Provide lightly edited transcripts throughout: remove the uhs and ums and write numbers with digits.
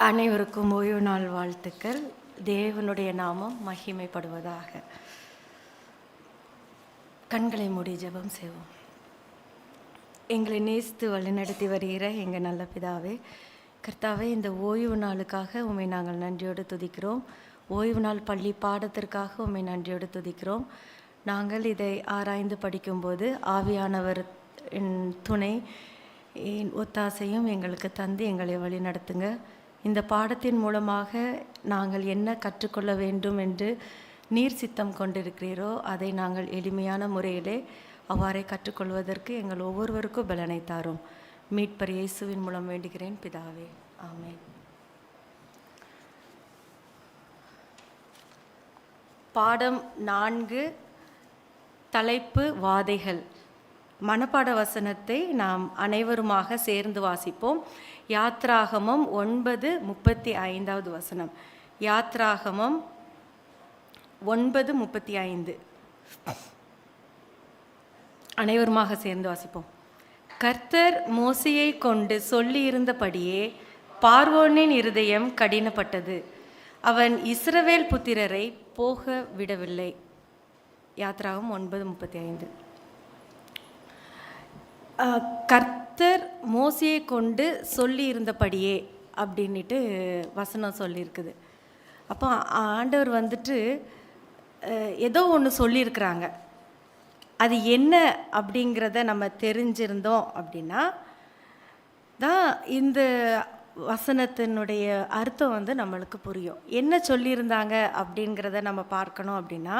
அனைவருக்கும் ஓய்வு நாள் வாழ்த்துக்கள். தேவனுடைய நாமம் மகிமைப்படுவதாக. கண்களை மூடி ஜெபம் செய்வோம். எங்களை நேசித்து வழிநடத்தி வருகிற எங்கள் நல்ல பிதாவே, கர்த்தாவே, இந்த ஓய்வு நாளுக்காக உம்மை நாங்கள் நன்றியோடு துதிக்கிறோம். ஓய்வு நாள் பள்ளி பாடத்திற்காக உம்மை நன்றியோடு துதிக்கிறோம். நாங்கள் இதை ஆராய்ந்து படிக்கும்போது ஆவியானவர் துணை ஒத்தாசையும் எங்களுக்கு தந்து எங்களை வழி நடத்துங்க. இந்த பாடத்தின் மூலமாக நாங்கள் என்ன கற்றுக்கொள்ள வேண்டும் என்று நீர் சித்தம் கொண்டிருக்கிறீரோ அதை நாங்கள் எளிமையான முறையிலே அவ்வாறே கற்றுக்கொள்வதற்கு எங்கள் ஒவ்வொருவருக்கும் பலனை தாரும். மீட்பர் இயேசுவின் மூலம் வேண்டுகிறேன் பிதாவே, ஆமென். பாடம் 4, தலைப்பு வாதைகள். மனப்பாட வசனத்தை நாம் அனைவருமாக சேர்ந்து வாசிப்போம். யாத்ராகமம் 9:35 வசனம். யாத்ராகமம் 9:35 அனைவருமாக சேர்ந்து வாசிப்போம். கர்த்தர் மோசேயை கொண்டு சொல்லியிருந்தபடியே பார்வோனின் இருதயம் கடினப்பட்டது, அவன் இஸ்ரவேல் புத்திரரை போக விடவில்லை. யாத்ராகமம் 9:35. கர்த்தர் மோசேயை கொண்டு சொல்லி இருந்தபடியே அப்படின்ட்டு வசனம் சொல்லியிருக்குது. அப்போ ஆண்டவர் ஏதோ ஒன்று சொல்லியிருக்கிறாங்க. அது என்ன அப்படிங்கிறத நம்ம தெரிஞ்சிருந்தோம் அப்படின்னா தான் இந்த வசனத்தினுடைய அர்த்தம் நம்மளுக்கு புரியும். என்ன சொல்லியிருந்தாங்க அப்படிங்கிறத நம்ம பார்க்கணும் அப்படின்னா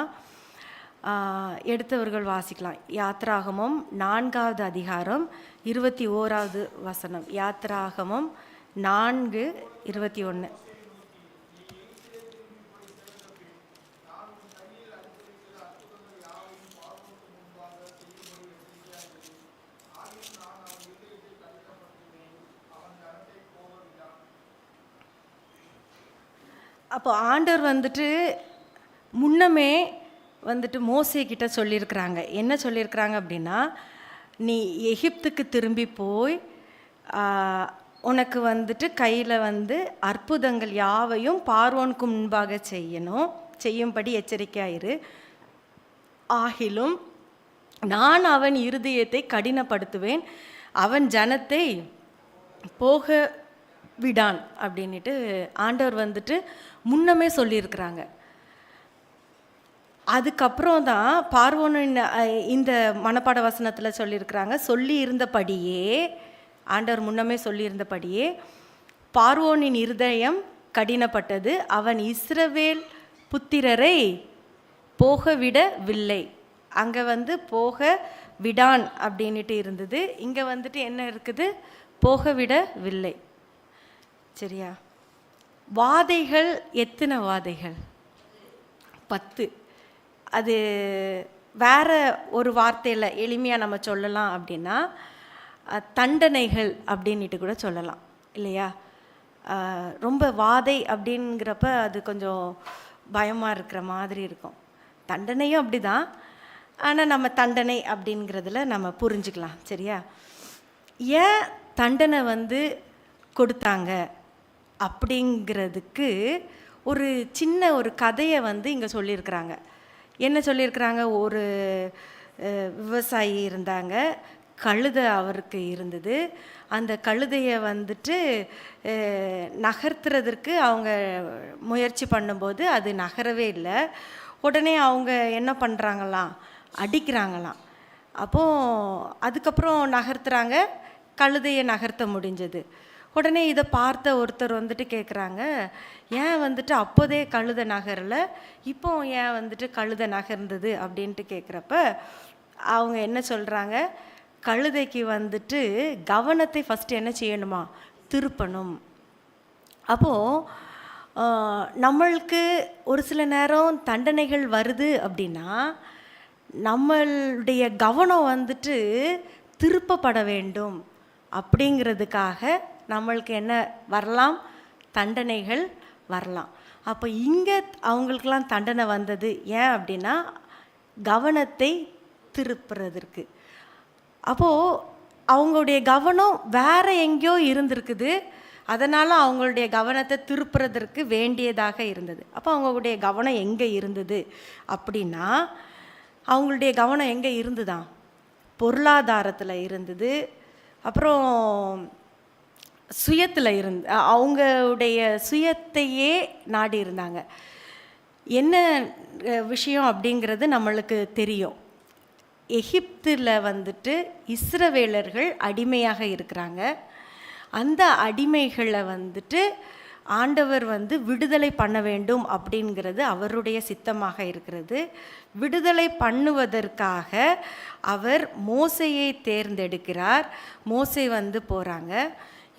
எடுத்தவர்கள் வாசிக்கலாம். யாத்ராகமம் 4வது அதிகாரம் 21வது வசனம். யாத்ராகமம் 4:21. அப்போ ஆண்டவர் முன்னமே மோசே கிட்ட சொல்லியிருக்கிறாங்க. என்ன சொல்லியிருக்கிறாங்க அப்படின்னா, நீ எகிப்துக்கு திரும்பி போய் உனக்கு கையில் அற்புதங்கள் யாவையும் பார்வோனுக்கு முன்பாக செய்யும்படி எச்சரிக்கையாயிரு. ஆகிலும் நான் அவன் இருதயத்தை கடினப்படுத்துவேன், அவன் ஜனத்தை போக விடான் அப்படின்ட்டு ஆண்டவர் முன்னமே சொல்லியிருக்கிறாங்க. அதுக்கப்புறம் தான் பார்வோனின் இந்த மனப்பாட வசனத்தில் சொல்லியிருக்கிறாங்க, சொல்லி இருந்தபடியே ஆண்டவர் முன்னமே சொல்லியிருந்தபடியே பார்வோனின் இருதயம் கடினப்பட்டது, அவன் இஸ்ரவேல் புத்திரரை போக விடவில்லை. அங்கே போக விடான் அப்படின்ட்டு இருந்தது. இங்கே என்ன இருக்குது? போக விடவில்லை. சரியா? வாதைகள் எத்தனை வாதைகள்? 10. அது வேற ஒரு வார்த்தையில் எளிமையாக நம்ம சொல்லலாம் அப்படின்னா தண்டனைகள் அப்படின்ட்டு கூட சொல்லலாம், இல்லையா? ரொம்ப வாதை அப்படிங்கிறப்ப அது கொஞ்சம் பயமாக இருக்கிற மாதிரி இருக்கும். தண்டனையும் அப்படி தான், ஆனால் நம்ம தண்டனை அப்படிங்கிறதுல நம்ம புரிஞ்சுக்கலாம். சரியா? ஏன் தண்டனை கொடுத்தாங்க அப்படிங்கிறதுக்கு ஒரு சின்ன ஒரு கதையை இங்கே சொல்லியிருக்கிறாங்க. என்ன சொல்லியிருக்கிறாங்க? ஒரு விவசாயி இருந்தாங்க, கழுதை அவருக்கு இருந்தது. அந்த கழுதையை நகர்த்துறதற்கு அவங்க முயற்சி பண்ணும்போது அது நகரவே இல்லை. உடனே அவங்க என்ன பண்ணுறாங்களாம்? அடிக்கிறாங்களாம். அப்போது அதுக்கப்புறம் நகர்த்துறாங்க, கழுதையை நகர்த்த முடிஞ்சது. உடனே இதை பார்த்த ஒருத்தர் கேட்குறாங்க, ஏன் அப்போதே கழுதை நகரலை, இப்போ ஏன் கழுதை நகர்ந்தது அப்படின்ட்டு கேட்குறப்ப அவங்க என்ன சொல்கிறாங்க? கழுதைக்கு கவனத்தை ஃபஸ்ட்டு என்ன செய்யணுமா? திருப்பணும். அப்போது நம்மளுக்கு ஒரு சில நேரம் தண்டனைகள் வருது அப்படின்னா நம்மளுடைய கவனம் திருப்பப்பட வேண்டும். அப்படிங்கிறதுக்காக நம்மளுக்கு என்ன வரலாம்? தண்டனைகள் வரலாம். அப்போ இங்கே அவங்களுக்கெல்லாம் தண்டனை வந்தது ஏன் அப்படின்னா கவனத்தை திருப்புறதற்கு. அப்போது அவங்களுடைய கவனம் வேற எங்கேயோ இருந்திருக்குது. அதனால் அவங்களுடைய கவனத்தை திருப்புறதற்கு வேண்டியதாக இருந்தது. அப்போ அவங்களுடைய கவனம் எங்கே இருந்தது அப்படின்னா, அவங்களுடைய கவனம் எங்கே இருந்துதான்? பொருளாதாரத்தில் இருந்தது, அப்புறம் சுயத்தில் அவங்களுடைய சுயத்தையே நாடி இருந்தாங்க. என்ன விஷயம் அப்படிங்கிறது நம்மளுக்கு தெரியும். எகிப்தில் வந்துட்டு இஸ்ரவேலர்கள் அடிமையாக இருக்கிறாங்க. அந்த அடிமைகளை வந்துட்டு ஆண்டவர் விடுதலை பண்ண வேண்டும் அப்படிங்கிறது அவருடைய சித்தமாக இருக்கிறது. விடுதலை பண்ணுவதற்காக அவர் மோசையை தேர்ந்தெடுக்கிறார். மோசே போகிறாங்க.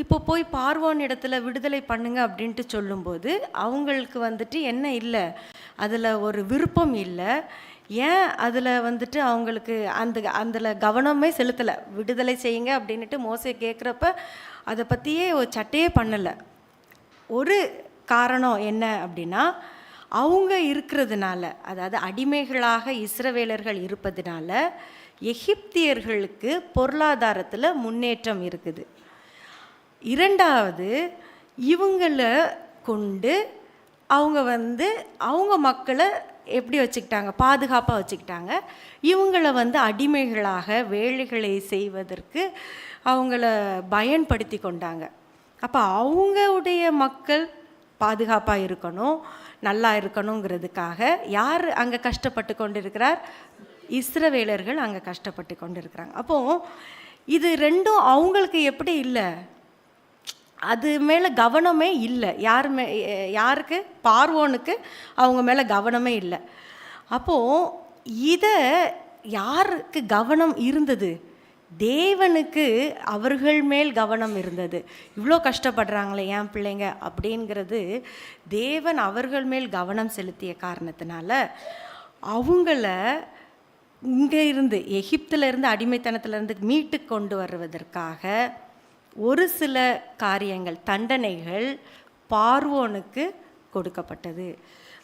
இப்போ போய் பார்வோன் இடத்துல விடுதலை பண்ணுங்க அப்படின்ட்டு சொல்லும்போது அவங்களுக்கு என்ன இல்லை, அதில் ஒரு விருப்பம் இல்லை. ஏன் அதில் அவங்களுக்கு அதில் கவனமே செலுத்தலை. விடுதலை செய்யுங்க அப்படின்ட்டு மோசே கேட்குறப்ப அதை பற்றியே ஒரு சட்டையே பண்ணலை. ஒரு காரணம் என்ன அப்படின்னா, அவங்க இருக்கிறதுனால, அதாவது அடிமைகளாக இஸ்ரவேலர்கள் இருப்பதுனால எகிப்தியர்களுக்கு பொருளாதாரத்தில் முன்னேற்றம் இருக்குது. இரண்டாவது, இவங்களை கொண்டு அவங்க அவங்க மக்களை எப்படி வச்சுக்கிட்டாங்க, பாதுகாப்பாக வச்சுக்கிட்டாங்க. இவங்களை அடிமைகளாக வேலைகளை செய்வதற்கு அவங்கள பயன்படுத்தி கொண்டாங்க. அப்போ அவங்களுடைய மக்கள் பாதுகாப்பாக இருக்கணும், நல்லா இருக்கணுங்கிறதுக்காக யார் அங்கே கஷ்டப்பட்டு கொண்டு இருக்கிறார்? இஸ்ரவேலர்கள் அங்கே கஷ்டப்பட்டு கொண்டு இருக்கிறாங்க. அப்போது இது ரெண்டும் அவங்களுக்கு எப்படி இல்லை, அது மேலே கவனமே இல்லை. யாருக்கு? பார்வோனுக்கு அவங்க மேலே கவனமே இல்லை. அப்போது இதை யாருக்கு கவனம் இருந்தது? தேவனுக்கு அவர்கள் மேல் கவனம் இருந்தது. இவ்வளோ கஷ்டப்படுறாங்களே என் பிள்ளைங்க அப்படிங்கிறது தேவன் அவர்கள் மேல் கவனம் செலுத்திய காரணத்தினால அவங்கள இங்கே இருந்து, எகிப்திலிருந்து, அடிமைத்தனத்திலிருந்து மீட்டு கொண்டு வருவதற்காக ஒரு சில காரியங்கள், தண்டனைகள் பார்வோனுக்கு கொடுக்கப்பட்டது.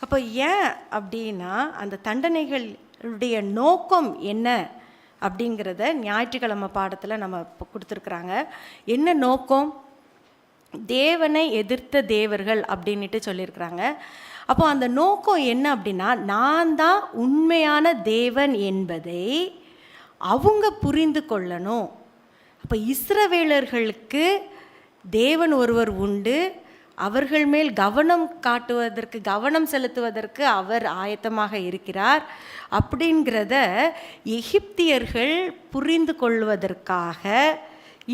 அப்போ ஏன் அப்படின்னா, அந்த தண்டனைகளுடைய நோக்கம் என்ன அப்படிங்கிறத ஞாயிற்றுக்கிழமை பாடத்தில் நம்ம கொடுத்துருக்குறாங்க. என்ன நோக்கம்? தேவனை எதிர்த்த தேவர்கள் அப்படின்ட்டு சொல்லியிருக்கிறாங்க. அப்போ அந்த நோக்கம் என்ன அப்படின்னா, நான் தான் உண்மையான தேவன் என்பதை அவங்க புரிந்து கொள்ளணும். அப்போ இஸ்ரவேலர்களுக்கு தேவன் ஒருவர் உண்டு, அவர்கள் மேல் கவனம் காட்டுவதற்கு, கவனம் செலுத்துவதற்கு அவர் ஆயத்தமாக இருக்கிறார் அப்படிங்கிறத எகிப்தியர்கள் புரிந்து கொள்வதற்காக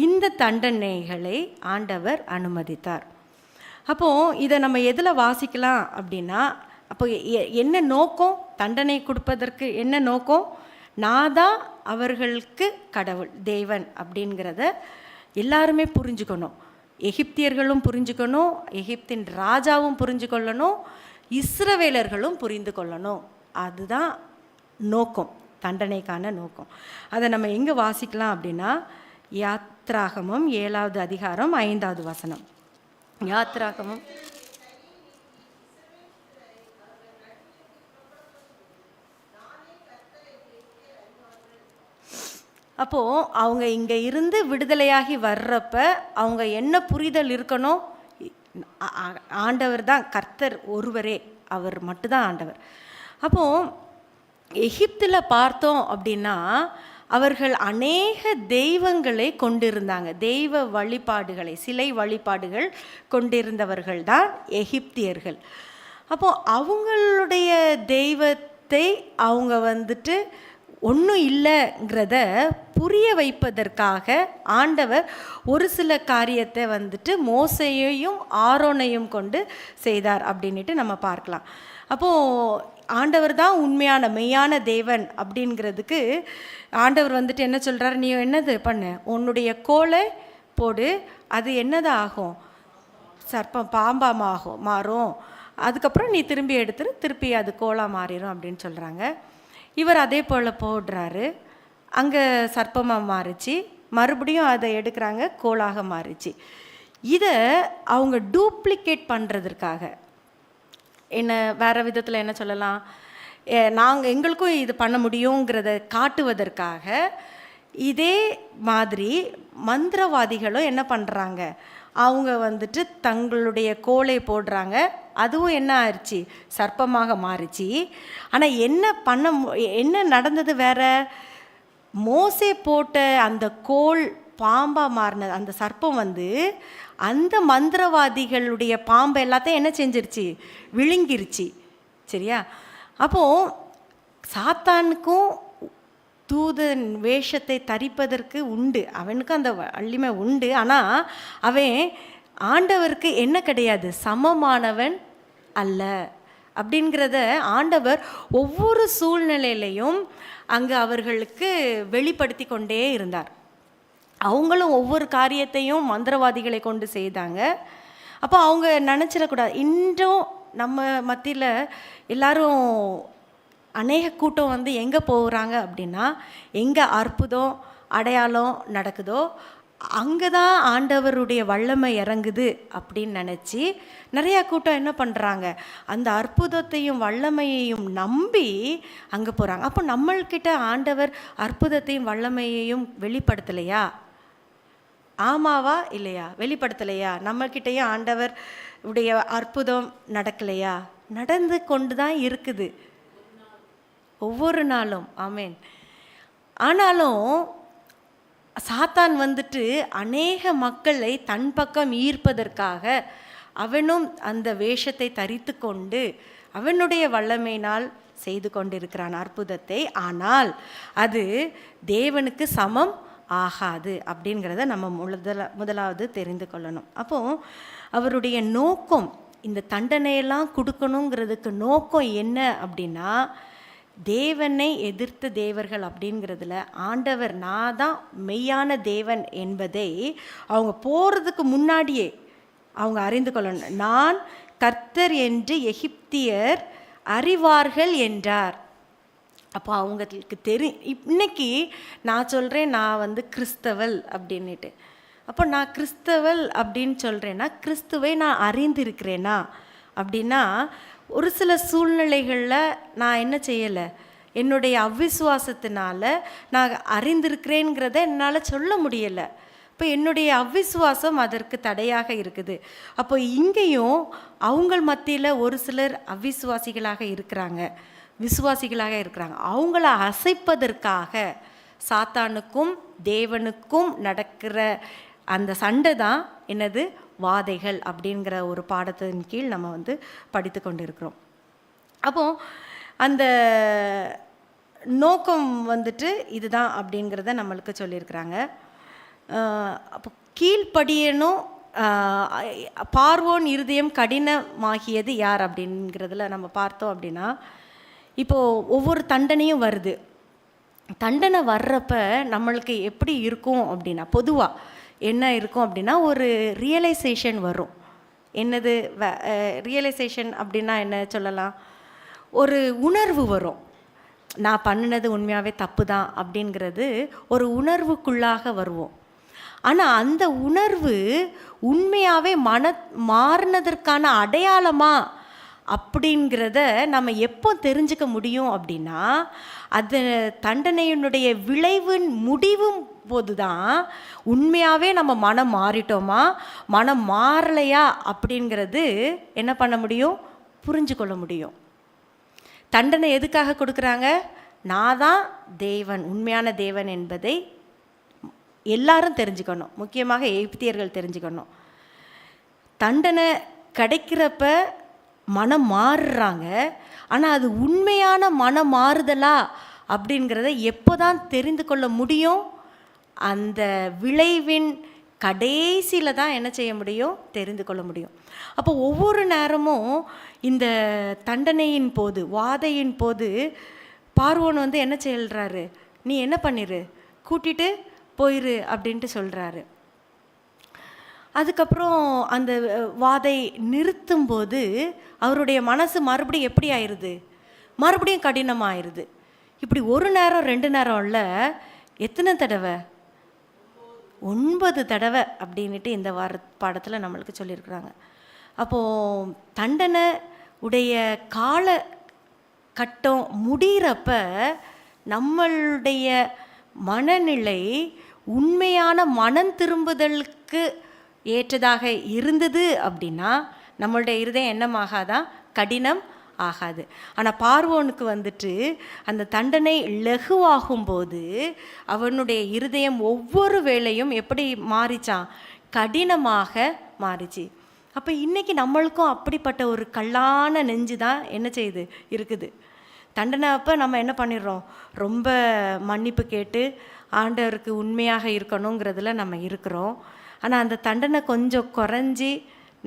இந்த தண்டனைகளை ஆண்டவர் அனுமதித்தார். அப்போது இதை நம்ம எதில் வாசிக்கலாம் அப்படின்னா, அப்போ என்ன நோக்கம்? தண்டனை கொடுப்பதற்கு என்ன நோக்கம்? நான் தான் அவர்களுக்கு கடவுள், தேவன் அப்படிங்கிறத எல்லாருமே புரிஞ்சுக்கணும். எகிப்தியர்களும் புரிஞ்சுக்கணும், எகிப்தின் ராஜாவும் புரிஞ்சு கொள்ளணும், இஸ்ரவேலர்களும் புரிந்து கொள்ளணும். அதுதான் நோக்கம், தண்டனைக்கான நோக்கம். அதை நம்ம எங்கே வாசிக்கலாம் அப்படின்னா, யாத்ராகமம் 7வது அதிகாரம் 5வது வசனம். யாத்ராகமம் அப்போது அவங்க இங்கே இருந்து விடுதலையாகி வர்றப்ப அவங்க என்ன புரிதல் இருக்கணும்? ஆண்டவர் தான் கர்த்தர் ஒருவரே, அவர் மட்டும்தான் ஆண்டவர். அப்போது எகிப்தில் பார்த்தோம் அப்படின்னா அவர்கள் அநேக தெய்வங்களை கொண்டிருந்தாங்க, தெய்வ வழிபாடுகளை, சிலை வழிபாடுகள் கொண்டிருந்தவர்கள் தான் எகிப்தியர்கள். அப்போது அவங்களுடைய தெய்வத்தை அவங்க ஒன்றும் இல்லைங்கிறத புரிய வைப்பதற்காக ஆண்டவர் ஒரு சில காரியத்தை மோசையையும் ஆரோனையும் கொண்டு செய்தார் அப்படின்ட்டு நம்ம பார்க்கலாம். அப்போது ஆண்டவர் தான் உண்மையான மெய்யான தேவன் அப்படிங்கிறதுக்கு ஆண்டவர் என்ன சொல்கிறார்? நீ என்னது பண்ணு, உன்னுடைய கோலை போடு, அது என்னது ஆகும்? சர்ப்பம் பாம்பாக மாறும். அதுக்கப்புறம் நீ திரும்பி எடுத்துரு, திருப்பி அது கோலாக மாறிடும் அப்படின்னு சொல்கிறாங்க. இவர் அதே போல் போடுறாரு, அங்கே சர்ப்பமாக மாறிச்சு, மறுபடியும் அதை எடுக்கிறாங்க, கோலாக மாறிச்சு. இதை அவங்க டூப்ளிகேட் பண்ணுறதுக்காக, என்ன வேறு விதத்தில் என்ன சொல்லலாம், எங்களுக்கும் இது பண்ண முடியுங்கிறத காட்டுவதற்காக இதே மாதிரி மந்திரவாதிகளும் என்ன பண்ணுறாங்க, அவங்க வந்துட்டு தங்களுடைய கோலை போடுறாங்க. அதுவும் என்ன ஆயிடுச்சு, சர்ப்பமாக மாறிச்சு. ஆனால் என்ன நடந்தது வேற, மோசே போட்ட அந்த கோல் பாம்பாக மாறினது, அந்த சர்ப்பம் வந்து அந்த மந்திரவாதிகளுடைய பாம்பை எல்லாத்தையும் என்ன செஞ்சிருச்சு, விழுங்கிருச்சு. சரியா? அப்போது சாத்தானுக்கும் தூதன் வேஷத்தை தரிப்பதற்கு உண்டு, அவனுக்கு அந்த வலிமை உண்டு. ஆனால் அவன் ஆண்டவருக்கு என்ன கிடையாது, சமமானவன் அல்ல அப்படிங்கிறத ஆண்டவர் ஒவ்வொரு சூழ்நிலையிலையும் அங்கே அவர்களுக்கு வெளிப்படுத்தி கொண்டே இருந்தார். அவங்களும் ஒவ்வொரு காரியத்தையும் மந்திரவாதிகளை கொண்டு செய்தாங்க. அப்போ அவங்க நினச்சிடக்கூடாது, இன்றும் நம்ம மத்தியில் எல்லாரும் அநேக கூட்டம் வந்து எங்கே போகிறாங்க அப்படின்னா, எங்கே அற்புதம் அடையாளம் நடக்குதோ அங்கே தான் ஆண்டவருடைய வல்லமை இறங்குது அப்படின்னு நினச்சி நிறையா கூட்டம் என்ன பண்ணுறாங்க, அந்த அற்புதத்தையும் வல்லமையையும் நம்பி அங்கே போகிறாங்க. அப்போ நம்மள்கிட்ட ஆண்டவர் அற்புதத்தையும் வல்லமையையும் வெளிப்படுத்தலையா? ஆமாவா இல்லையா? வெளிப்படுத்தலையா? நம்மக்கிட்டையும் ஆண்டவர் உடைய அற்புதம் நடக்கலையா? நடந்து கொண்டு தான் இருக்குது ஒவ்வொரு நாளும். ஆமேன். ஆனாலும் சாத்தான் வந்துட்டு அநேக மக்களை தன் பக்கம் ஈர்ப்பதற்காக அவனும் அந்த வேஷத்தை தரித்து கொண்டு அவனுடைய வல்லமையினால் செய்து கொண்டிருக்கிறான் அற்புதத்தை. ஆனால் அது தேவனுக்கு சமம் ஆகாது அப்படிங்கிறத நம்ம முதலாவது தெரிந்து கொள்ளணும். அப்போது அவருடைய நோக்கம், இந்த தண்டனையெல்லாம் கொடுக்கணுங்கிறதுக்கு நோக்கம் என்ன அப்படின்னா, தேவனை எதிர்த்த தேவர்கள் அப்படிங்கிறதுல ஆண்டவர் நான் தான் மெய்யான தேவன் என்பதை அவங்க போகிறதுக்கு முன்னாடியே அவங்க அறிந்து கொள்ளணும். நான் கர்த்தர் என்று எகிப்தியர் அறிவார்கள் என்றார். அப்போ அவங்களுக்கு இன்னைக்கு நான் சொல்கிறேன், நான் வந்து கிறிஸ்தவள் அப்படின்னுட்டு. அப்போ நான் கிறிஸ்தவள் அப்படின்னு சொல்கிறேன்னா கிறிஸ்துவை நான் அறிந்திருக்கிறேனா அப்படின்னா, ஒரு சில சூழ்நிலைகளில் நான் என்ன செய்யலை, என்னுடைய அவ்விசுவாசத்தினால நான் அறிந்திருக்கிறேங்கிறத என்னால் சொல்ல முடியலை. இப்போ என்னுடைய அவ்விசுவாசம் அதற்கு தடையாக இருக்குது. அப்போ இங்கேயும் அவங்க மத்தியில் ஒரு சிலர் அவ்விசுவாசிகளாக இருக்கிறாங்க, விசுவாசிகளாக இருக்கிறாங்க. அவங்கள அசைப்பதற்காக சாத்தானுக்கும் தேவனுக்கும் நடக்கிற அந்த சண்டை தான் என்னது, வாதைகள் அப்படிங்கிற ஒரு பாடத்தின் கீழ் நம்ம வந்து படித்து கொண்டு இருக்கிறோம். அப்போது அந்த நோக்கம் வந்துட்டு இதுதான் அப்படிங்கிறத நம்மளுக்கு சொல்லியிருக்கிறாங்க. அப்போ கீழ்ப்படியணும், பார்வோன் இருதயம் கடினமாகியது யார் அப்படிங்கிறதுல நம்ம பார்த்தோம் அப்படின்னா, இப்போது ஒவ்வொரு தண்டனையும் வருது. தண்டனை வர்றப்ப நம்மளுக்கு எப்படி இருக்கும் அப்படின்னா, பொதுவாக என்ன இருக்கும் அப்படின்னா, ஒரு ரியலைசேஷன் வரும். என்னது ரியலைசேஷன் அப்படின்னா என்ன சொல்லலாம், ஒரு உணர்வு வரும். நான் பண்ணினது உண்மையாகவே தப்பு தான் அப்படிங்கிறது ஒரு உணர்வுக்குள்ளாக வருவோம். ஆனால் அந்த உணர்வு உண்மையாகவே மாறினதற்கான அடையாளமா அப்படிங்கிறத நம்ம எப்போ தெரிஞ்சுக்க முடியும் அப்படின்னா, அது தண்டனையினுடைய விளைவின் முடிவும் போது தான் உண்மையாகவே நம்ம மனம் மாறிட்டோமா மனம் மாறலையா அப்படிங்கிறது என்ன பண்ண முடியும், புரிஞ்சு கொள்ள முடியும். தண்டனை எதுக்காக கொடுக்குறாங்க, நான் தான் தேவன், உண்மையான தேவன் என்பதை எல்லாரும் தெரிஞ்சுக்கணும். முக்கியமாக எகிப்தியர்கள் தெரிஞ்சுக்கணும். தண்டனை கிடைக்கிறப்ப மனம் மாறுறாங்க. ஆனால் அது உண்மையான மனம் மாறுதலா அப்படிங்கிறத எப்போ தான் தெரிந்து கொள்ள முடியும், அந்த விளைவின் கடைசியில் தான் என்ன செய்ய முடியும், தெரிந்து கொள்ள முடியும். அப்போ ஒவ்வொரு நேரமும் இந்த தண்டனையின் போது, வாதையின் போது பார்வோன் வந்து என்ன சொல்கிறாரு, நீ என்ன பண்ணிரு, கூட்டிட்டு போயிரு அப்படின்ட்டு சொல்கிறாரு. அதுக்கப்புறம் அந்த வாதை நிறுத்தும்போது அவருடைய மனசு மறுபடியும் எப்படி ஆயிடுது, மறுபடியும் கடினமாகிடுது. இப்படி ஒரு நேரம் 2 நேரம் இல்லை, எத்தனை தடவை, 9 தடவை அப்படின்ட்டு இந்த பாடத்தில் நம்மளுக்கு சொல்லியிருக்கிறாங்க. அப்போது தண்டனை உடைய கால கட்டம் முடிகிறப்ப நம்மளுடைய மனநிலை உண்மையான மனம் திரும்புதலுக்கு ஏற்றதாக இருந்தது அப்படின்னா நம்மளுடைய இருதயம் என்னமாகாதா? கடினம் ஆகாது. ஆனால் பார்வோனுக்கு வந்துட்டு அந்த தண்டனை லகுவாகும்போது அவனுடைய இருதயம் ஒவ்வொரு வேளையும் எப்படி மாறிச்சான்? கடினமாக மாறிச்சு. அப்போ இன்றைக்கி நம்மளுக்கும் அப்படிப்பட்ட ஒரு கல்லான நெஞ்சு தான் என்ன செய்யுது இருக்குது. தண்டனை அப்போ நம்ம என்ன பண்ணிடுறோம்? ரொம்ப மன்னிப்பு கேட்டு ஆண்டவருக்கு உண்மையாக இருக்கணுங்கிறதுல நம்ம இருக்கிறோம். ஆனால் அந்த தண்டனை கொஞ்சம் குறைஞ்சி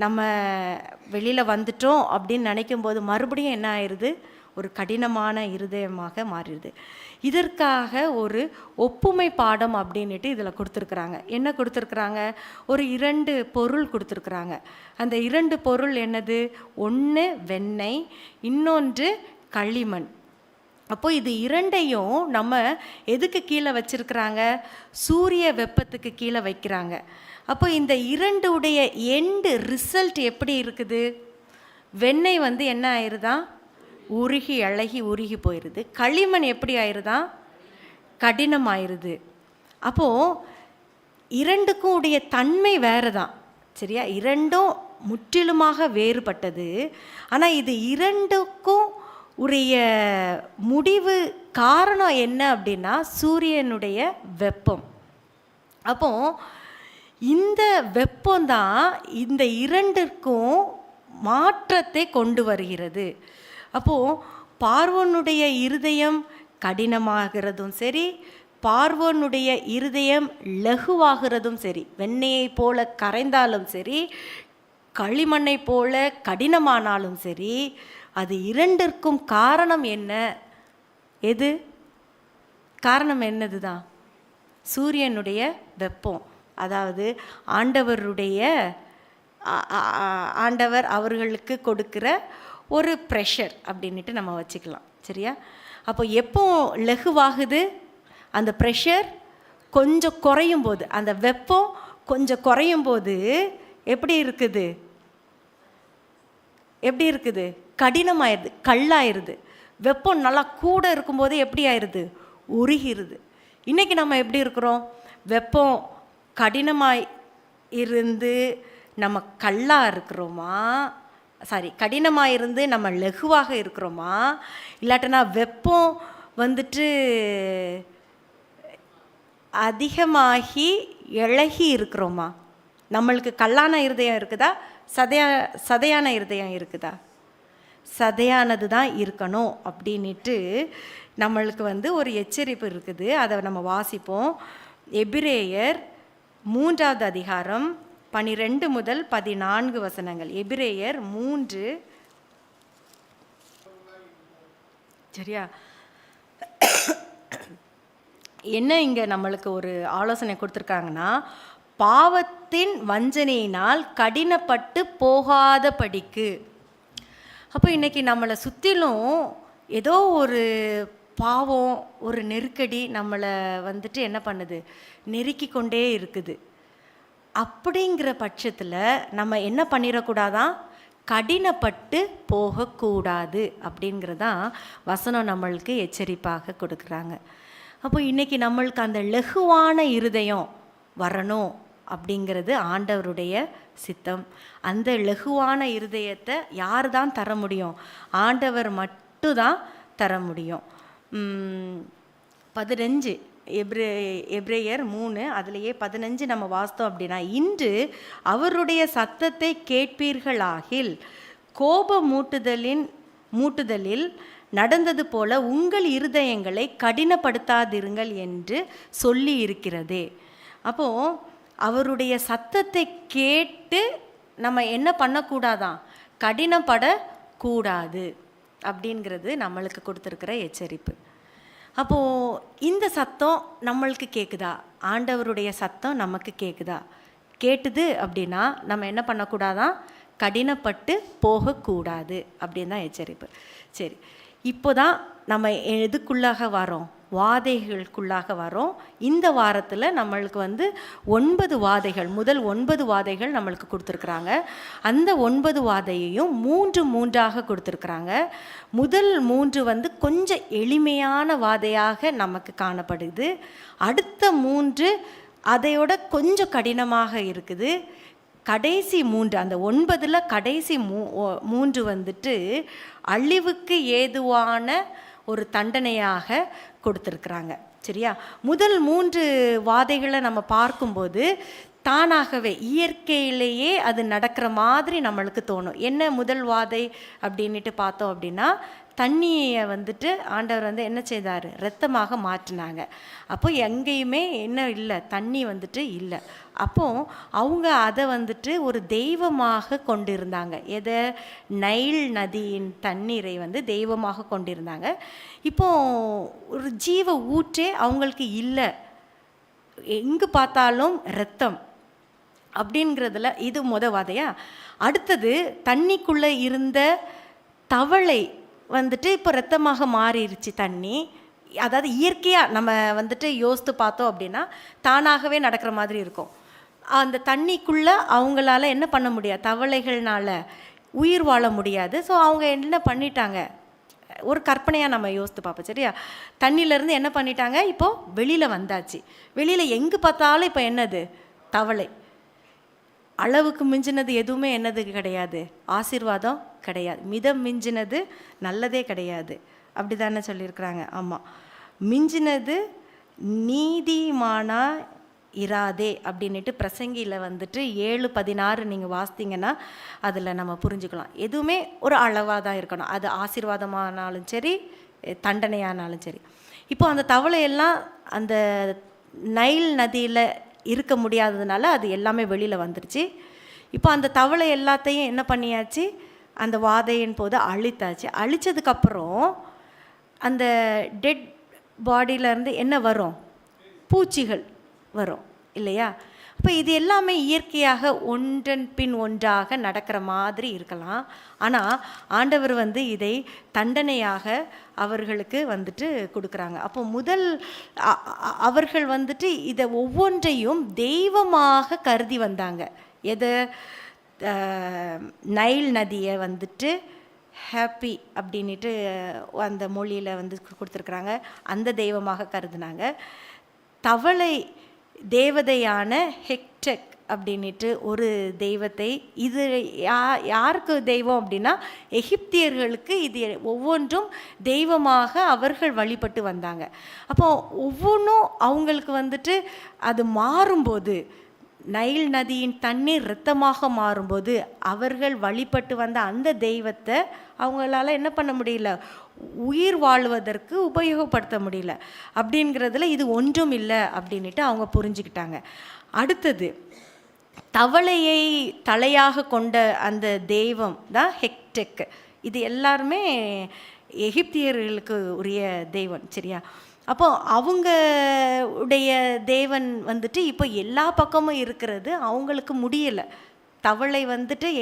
நம்ம வெளியில் வந்துட்டோம் அப்படின்னு நினைக்கும்போது மறுபடியும் என்ன ஆயிடுது? ஒரு கடினமான இருதயமாக மாறிடுது. இதற்காக ஒரு ஒப்புமை பாடம் அப்படின்ட்டு இதில் கொடுத்துருக்குறாங்க. என்ன கொடுத்துருக்குறாங்க? ஒரு 2 பொருள் கொடுத்துருக்குறாங்க. அந்த 2 பொருள் என்னது? ஒன்று வெண்ணெய், இன்னொன்று களிமண். அப்போ இது 2ஐயும் நம்ம எதுக்கு கீழே வச்சிருக்கிறாங்க? சூரிய வெப்பத்துக்கு கீழே வைக்கிறாங்க. அப்போ இந்த 2 உடைய எண்டு ரிசல்ட் எப்படி இருக்குது? வெண்ணெய் வந்து என்ன ஆயிருதான்? உருகி அழகி உருகி போயிடுது. களிமண் எப்படி ஆயிருதான்? கடினம் ஆயிடுது. அப்போது 2க்கும் உடைய தன்மை வேறு தான், சரியா? 2ம் முற்றிலுமாக வேறுபட்டது. ஆனால் இது 2க்கும் உரிய முடிவு காரணம் என்ன அப்படின்னா சூரியனுடைய வெப்பம். அப்போ இந்த வெப்பம்தான் இந்த 2ற்கும் மாற்றத்தை கொண்டு வருகிறது. அப்போது பார்வோனுடைய இருதயம் கடினமாகிறதும் சரி, பார்வோனுடைய இருதயம் லகுவாகிறதும் சரி, வெண்ணெயை போல கரைந்தாலும் சரி, களிமண்ணை போல கடினமானாலும் சரி, அது 2ற்கும் காரணம் என்ன? எது காரணம்? என்னது தான்? சூரியனுடைய வெப்பம். அதாவது ஆண்டவர் அவர்களுக்கு கொடுக்கிற ஒரு ப்ரெஷர் அப்படின்ட்டு நம்ம வச்சுக்கலாம், சரியா? அப்போ எப்போ லகுவாகுது? அந்த ப்ரெஷர் கொஞ்சம் குறையும் போது, அந்த வெப்பம் கொஞ்சம் குறையும் போது எப்படி இருக்குது? எப்படி இருக்குது? கடினமாயிருது, கல்லாயிருது. வெப்பம் நல்லா கூட இருக்கும்போது எப்படி ஆயிடுது? உருகிருது. இன்றைக்கி நம்ம எப்படி இருக்கிறோம்? வெப்பம் கடினமாய் இருந்து நம்ம கல்லாக இருக்கிறோமா? கடினமாக இருந்து நம்ம லகுவாக இருக்கிறோமா? இல்லாட்டினா வெப்பம் வந்துட்டு அதிகமாகி இழகி இருக்கிறோமா? நம்மளுக்கு கல்லான இருதயம் இருக்குதா? சதையான இருதயம் இருக்குதா? சதையானது தான் இருக்கணும் அப்படின்ட்டு நம்மளுக்கு வந்து ஒரு எச்சரிப்பு இருக்குது. அதை நம்ம வாசிப்போம். எபிரேயர் 3வது அதிகாரம் 12 முதல் 14 வசனங்கள். எபிரேயர் 3, சரியா? என்ன இங்கே நம்மளுக்கு ஒரு ஆலோசனை கொடுத்துருக்காங்கன்னா, பாவத்தின் வஞ்சனையினால் கடினப்பட்டு போகாத படிக்கு. அப்போ இன்றைக்கி நம்மளை சுற்றிலும் ஏதோ ஒரு பாவம், ஒரு நெருக்கடி நம்மளை வந்துட்டு என்ன பண்ணுது? நெருக்கி கொண்டே இருக்குது. அப்படிங்கிற பட்சத்தில் நம்ம என்ன பண்ணிடக்கூடாதான்? கடினப்பட்டு போகக்கூடாது அப்படிங்கிறதான் வசனம் நம்மளுக்கு எச்சரிப்பாக கொடுக்குறாங்க. அப்போ இன்றைக்கி நம்மளுக்கு அந்த லகுவான இருதயம் வரணும் அப்படிங்கிறது ஆண்டவருடைய சித்தம். அந்த லகுவான இருதயத்தை யார் தான் தர முடியும்? ஆண்டவர் மட்டும்தான் தர முடியும். 15 எபிரேயர் 3 அதுலேயே 15 நம்ம வாசித்தோம் அப்படின்னா, இன்று அவருடைய சத்தத்தை கேட்பீர்களாகில் கோப மூட்டுதலில் நடந்தது போல உங்கள் இருதயங்களை கடினப்படுத்தாதிருங்கள் என்று சொல்லி இருக்கிறதே. அப்போது அவருடைய சத்தத்தை கேட்டு நம்ம என்ன பண்ணக்கூடாதான்? கடினப்படக்கூடாது அப்படிங்கிறது நம்மளுக்கு கொடுத்துருக்கிற எச்சரிப்பு. அப்போது இந்த சத்தம் நம்மளுக்கு கேட்குதா? ஆண்டவருடைய சத்தம் நமக்கு கேட்குதா? கேட்டுது அப்படின்னா நம்ம என்ன பண்ணக்கூடாதான்? கடினப்பட்டு போகக்கூடாது அப்படின்னு தான் எச்சரிப்பு. சரி, இப்போ தான் நம்ம எதுக்குள்ளாக வரோம்? வாதைகளுக்குள்ளாக வரோம். இந்த வாரத்தில் நம்மளுக்கு வந்து 9 வாதைகள், முதல் 9 வாதைகள் நம்மளுக்கு கொடுத்துருக்குறாங்க. அந்த 9 வாதையையும் 3 கொடுத்துருக்குறாங்க. முதல் 3 வந்து கொஞ்சம் எளிமையான வாதையாக நமக்கு காணப்படுது. அடுத்த 3 அதையோட கொஞ்சம் கடினமாக இருக்குது. கடைசி 3, அந்த 9ல் கடைசி 3 வந்துட்டு அழிவுக்கு ஏதுவான ஒரு தண்டனையாக கொடுத்துருக்குறாங்க. சரியா? முதல் 3 வாதைகளை நம்ம பார்க்கும்போது தானாகவே இயற்கையிலேயே அது நடக்கிற மாதிரி நம்மளுக்கு தோணும். என்ன முதல் வாதை அப்படின்ட்டு பார்த்தோம் அப்படின்னா, தண்ணியை வந்துட்டு ஆண்டவர் என்ன செய்தார்? இரத்தமாக மாற்றினாங்க. அப்போ எங்கேயுமே என்ன இல்லை, தண்ணி வந்துட்டு இல்லை. அப்போது அவங்க அதை வந்துட்டு ஒரு தெய்வமாக கொண்டிருந்தாங்க. எதை? நைல் நதியின் தண்ணீரை தெய்வமாக கொண்டிருந்தாங்க. இப்போது ஒரு ஜீவ ஊற்றே அவங்களுக்கு இல்லை. எங்கு பார்த்தாலும் இரத்தம் அப்படிங்கிறதுல இது வாதையா. அடுத்தது தண்ணிக்குள்ளே இருந்த தவளை இப்போ இரத்தமாக மாறிடுச்சு தண்ணி. அதாவது இயற்கையாக நம்ம யோசித்து பார்த்தோம் அப்படின்னா தானாகவே நடக்கிற மாதிரி இருக்கும். அந்த தண்ணிக்குள்ளே அவங்களால என்ன பண்ண முடியாது, தவளைகள்னால உயிர் வாழ முடியாது. ஸோ அவங்க என்ன பண்ணிட்டாங்க, ஒரு கற்பனையாக நம்ம யோசித்து பார்ப்போம். சரியா? தண்ணியிலேருந்து என்ன பண்ணிட்டாங்க, இப்போது வெளியில் வந்தாச்சு. வெளியில் எங்கே பார்த்தாலும் இப்போ என்னது? தவளை. அளவுக்கு மிஞ்சினது எதுவுமே என்னது கிடையாது, ஆசீர்வாதம் கிடையாது. மிதம் மிஞ்சினது நல்லதே கிடையாது. அப்படி தானே சொல்லியிருக்கிறாங்க. ஆமாம், மிஞ்சினது நீதிமானா இராதே அப்படின்ட்டு பிரசங்கியில் 7:16 நீங்கள் வாசித்தீங்கன்னா அதில் நம்ம புரிஞ்சுக்கலாம். எதுவுமே ஒரு அளவாக தான் இருக்கணும். அது ஆசீர்வாதமானாலும் சரி, தண்டனையானாலும் சரி. இப்போ அந்த தவளையெல்லாம் அந்த நைல் நதியில் இருக்க முடியாததுனால அது எல்லாமே வெளியில் வந்துருச்சு. இப்போ அந்த தவளை எல்லாத்தையும் என்ன பண்ணியாச்சு, அந்த வாதையின் போது அழித்தாச்சு. அழித்ததுக்கப்புறம் அந்த டெட் பாடியிலேருந்து என்ன வரும்? பூச்சிகள் வரும் இல்லையா? அப்போ இது எல்லாமே இயற்கையாக ஒன்றன் பின் ஒன்றாக நடக்கிற மாதிரி இருக்கலாம். ஆனால் ஆண்டவர் இதை தண்டனையாக அவர்களுக்கு கொடுக்குறாங்க. அப்போ முதல் அவர்கள் இதை ஒவ்வொன்றையும் தெய்வமாக கருதி வந்தாங்க. எதை? நைல் நதியை ஹாப்பி அப்படின்ட்டு அந்த மொழியில் கொடுத்துருக்குறாங்க. அந்த தெய்வமாக கருதுனாங்க. தவளை தேவதையான ஹெக்டெக் அப்படின்ட்டு ஒரு தெய்வத்தை, இது யாருக்கு தெய்வம் அப்படின்னா எகிப்தியர்களுக்கு இது ஒவ்வொன்றும் தெய்வமாக அவர்கள் வழிபட்டு வந்தாங்க. அப்போ ஒவ்வொன்றும் அவங்களுக்கு அது மாறும்போது, நைல் நதியின் தண்ணீர் இரத்தமாக மாறும்போது அவர்கள் வழிபட்டு வந்த அந்த தெய்வத்தை அவங்களால என்ன பண்ண முடியல, உயிர் வாழ்வதற்கு உபயோகப்படுத்த முடியல. அப்படிங்கிறதுல இது ஒன்றும் இல்லை அப்படின்ட்டு அவங்க புரிஞ்சுக்கிட்டாங்க. அடுத்தது தவளையை தலையாக கொண்ட அந்த தெய்வம் தான் ஹெக்டெக். இது எல்லாருமே எகிப்தியர்களுக்கு உரிய தெய்வம். சரியா? அப்போ அவங்க உடைய தேவன் இப்போ எல்லா பக்கமும் இருக்கிறது அவங்களுக்கு முடியலை. தவளை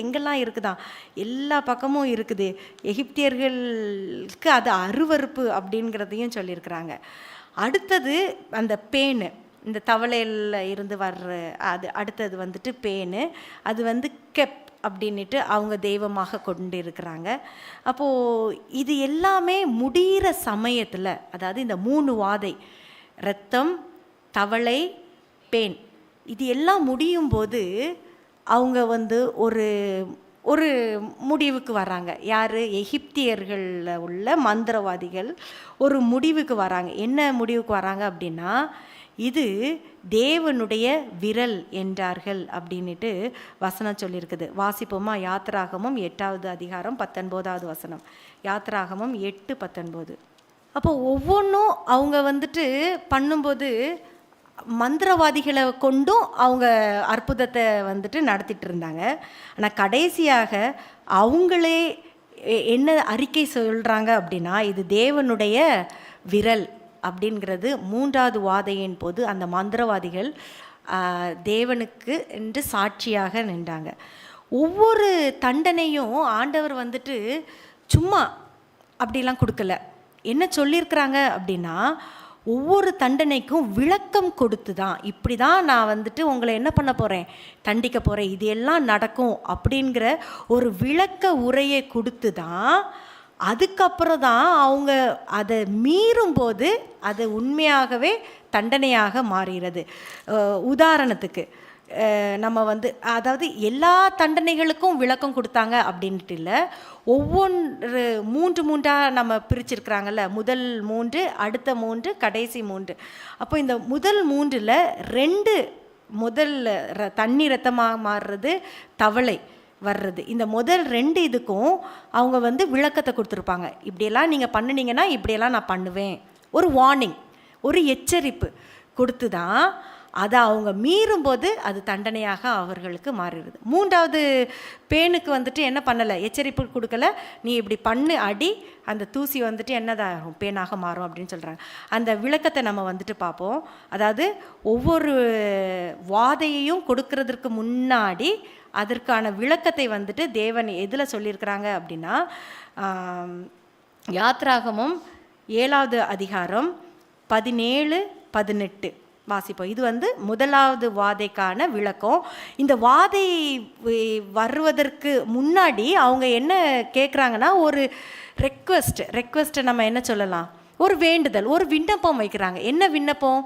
எங்கெல்லாம் இருக்குதான், எல்லா பக்கமும் இருக்குது. எகிப்தியர்களுக்கு அது அருவருப்பு அப்படிங்கிறதையும் சொல்லியிருக்கிறாங்க. அடுத்தது அந்த பேனு, இந்த தவளையில் இருந்து வர்ற அது அடுத்தது பேனு, அது கெப் அப்படின்ட்டு அவங்க தெய்வமாக கொண்டு இருக்கிறாங்க. அப்போது இது எல்லாமே முடிகிற சமயத்தில், அதாவது இந்த 3 வாதை, இரத்தம், தவளை, பேன், இது எல்லாம் முடியும் போது அவங்க ஒரு ஒரு முடிவுக்கு வராங்க. யார்? எகிப்தியர்களில் உள்ள மந்திரவாதிகள் ஒரு முடிவுக்கு வராங்க. என்ன முடிவுக்கு வராங்க அப்படின்னா, இது தேவனுடைய விரல் என்றார்கள் அப்படின்ட்டு வசனம் சொல்லியிருக்குது. வாசிப்போமா? யாத்திராகமம் 8வது அதிகாரம் 19வது வசனம். யாத்திராகமம் 8:19. அப்போ ஒவ்வொன்றும் அவங்க பண்ணும்போது மந்திரவாதிகளை கொண்டும் அவங்க அற்புதத்தை நடத்திட்டு இருந்தாங்க. ஆனால் கடைசியாக அவங்களே என்ன அறிக்கை சொல்கிறாங்க அப்படின்னா, இது தேவனுடைய விரல் அப்படிங்கிறது 3வது வாதையின் போது அந்த மந்திரவாதிகள் தேவனுக்கு என்று சாட்சியாக நின்றாங்க. ஒவ்வொரு தண்டனையும் ஆண்டவர் சும்மா அப்படிலாம் கொடுக்கல. என்ன சொல்லியிருக்கிறாங்க அப்படின்னா, ஒவ்வொரு தண்டனைக்கும் விளக்கம் கொடுத்து தான், இப்படி தான் நான் உங்களை என்ன பண்ண போகிறேன், தண்டிக்க போகிறேன், இது எல்லாம் நடக்கும் அப்படிங்கிற ஒரு விளக்க உரையை கொடுத்து தான், அதுக்கப்புறம் தான் அவங்க அதை மீறும்போது அது உண்மையாகவே தண்டனையாக மாறுகிறது. உதாரணத்துக்கு நம்ம வந்து அதாவது எல்லா தண்டனைகளுக்கும் விளக்கம் கொடுத்தாங்க அப்படின்ட்டு இல்லை, ஒவ்வொன்று 3 நம்ம பிரிச்சிருக்கிறாங்கல்ல, முதல் 3, அடுத்த 3, கடைசி 3. அப்போ இந்த முதல் 3ல் 2 முதல் தண்ணி ரத்தமாக மாறுறது, தவளை வர்றது, இந்த முதல் 2 இதுக்கும் அவங்க வந்து விளக்கத்தை கொடுத்துருப்பாங்க. இப்படியெல்லாம் நீங்கள் பண்ணினீங்கன்னா இப்படியெல்லாம் நான் பண்ணுவேன், ஒரு வார்னிங், ஒரு எச்சரிப்பு கொடுத்து தான் அதை அவங்க மீறும்போது அது தண்டனையாக அவர்களுக்கு மாறிடுது. 3வது பேனுக்கு வந்துட்டு என்ன பண்ணலை, எச்சரிப்பு கொடுக்கல, நீ இப்படி பண்ணு அடி, அந்த தூசி வந்துட்டு என்னதாகும், பேனாக மாறும் அப்படின்னு சொல்கிறாங்க. அந்த விளக்கத்தை நம்ம வந்துட்டு பார்ப்போம். அதாவது ஒவ்வொரு வாதையையும் கொடுக்கறதுக்கு முன்னாடி அதற்கான விளக்கத்தை வந்துட்டு தேவன் எதில் சொல்லியிருக்கிறாங்க அப்படின்னா, யாத்ராகமம் 7வது அதிகாரம் 17, 18 வாசிப்போம். இது வந்து முதலாவது வாதைக்கான விளக்கம். இந்த வாதை வருவதற்கு முன்னாடி அவங்க என்ன கேட்குறாங்கன்னா, ஒரு ரெக்வெஸ்ட்டை நம்ம என்ன சொல்லலாம், ஒரு வேண்டுதல், ஒரு விண்ணப்பம் வைக்கிறாங்க. என்ன விண்ணப்பம்?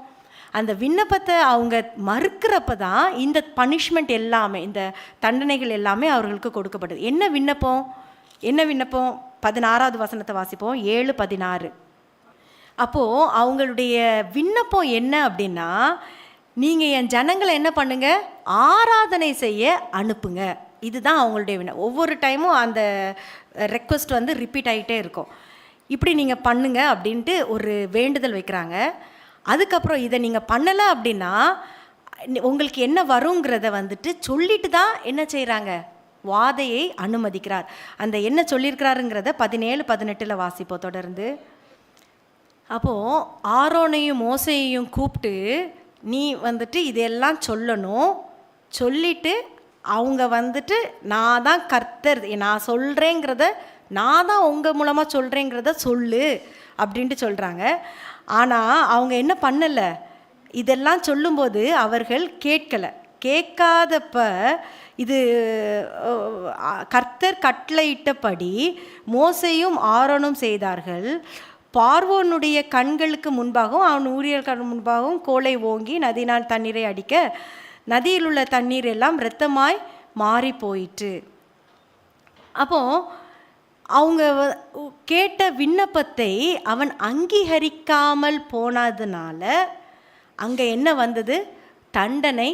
அந்த விண்ணப்பத்தை அவங்க மறுக்கிறப்ப தான் இந்த பனிஷ்மெண்ட் எல்லாமே, இந்த தண்டனைகள் எல்லாமே அவர்களுக்கு கொடுக்கப்படுது. என்ன விண்ணப்பம்? 16வது வசனத்தை வாசிப்போம், 7, 16. அப்போது அவங்களுடைய விண்ணப்பம் என்ன அப்படின்னா, நீங்கள் என் ஜனங்களை என்ன பண்ணுங்க, ஆராதனை செய்ய அனுப்புங்க. இதுதான் அவங்களுடைய விண்ணப்பம். ஒவ்வொரு டைமும் அந்த ரெக்வெஸ்ட் வந்து ரிப்பீட் ஆகிட்டே இருக்கும். இப்படி நீங்கள் பண்ணுங்க அப்படின்ட்டு ஒரு வேண்டுதல் வைக்கிறாங்க. அதுக்கப்புறம் இதை நீங்கள் பண்ணலை அப்படின்னா உங்களுக்கு என்ன வருங்கிறத வந்துட்டு சொல்லிட்டு தான் என்ன செய்கிறாங்க, வாதையை அனுமதிக்கிறார். அந்த என்ன சொல்லியிருக்கிறாருங்கிறத 17, 18 வாசிப்போம் தொடர்ந்து. அப்போது ஆரோனையும் மோசையையும் கூப்பிட்டு, நீ வந்துட்டு இதெல்லாம் சொல்லணும், சொல்லிவிட்டு அவங்க வந்துட்டு நான் தான் கர்த்தர், நான் சொல்கிறேங்கிறத, நான் தான் உங்கள் மூலமாக சொல்கிறேங்கிறத சொல்லு அப்படின்ட்டு சொல்கிறாங்க. ஆனால் அவங்க என்ன பண்ணலை, இதெல்லாம் சொல்லும்போது அவர்கள் கேட்காதப்ப இது கர்த்தர் கட்டளையிட்டபடி மோசையும் ஆரோனும் செய்தார்கள். பார்வோனுடைய கண்களுக்கு முன்பாகவும் அவன் ஊழியர்கள் முன்பாகவும் கோலை ஓங்கி நதியினால் தண்ணீரை அடிக்க, நதியில் உள்ள தண்ணீர் எல்லாம் இரத்தமாய் மாறி போயிற்று. அப்போது அவங்க கேட்ட விண்ணப்பத்தை அவன் அங்கீகரிக்காமல் போனதுனால அங்கே என்ன வந்தது, தண்டனை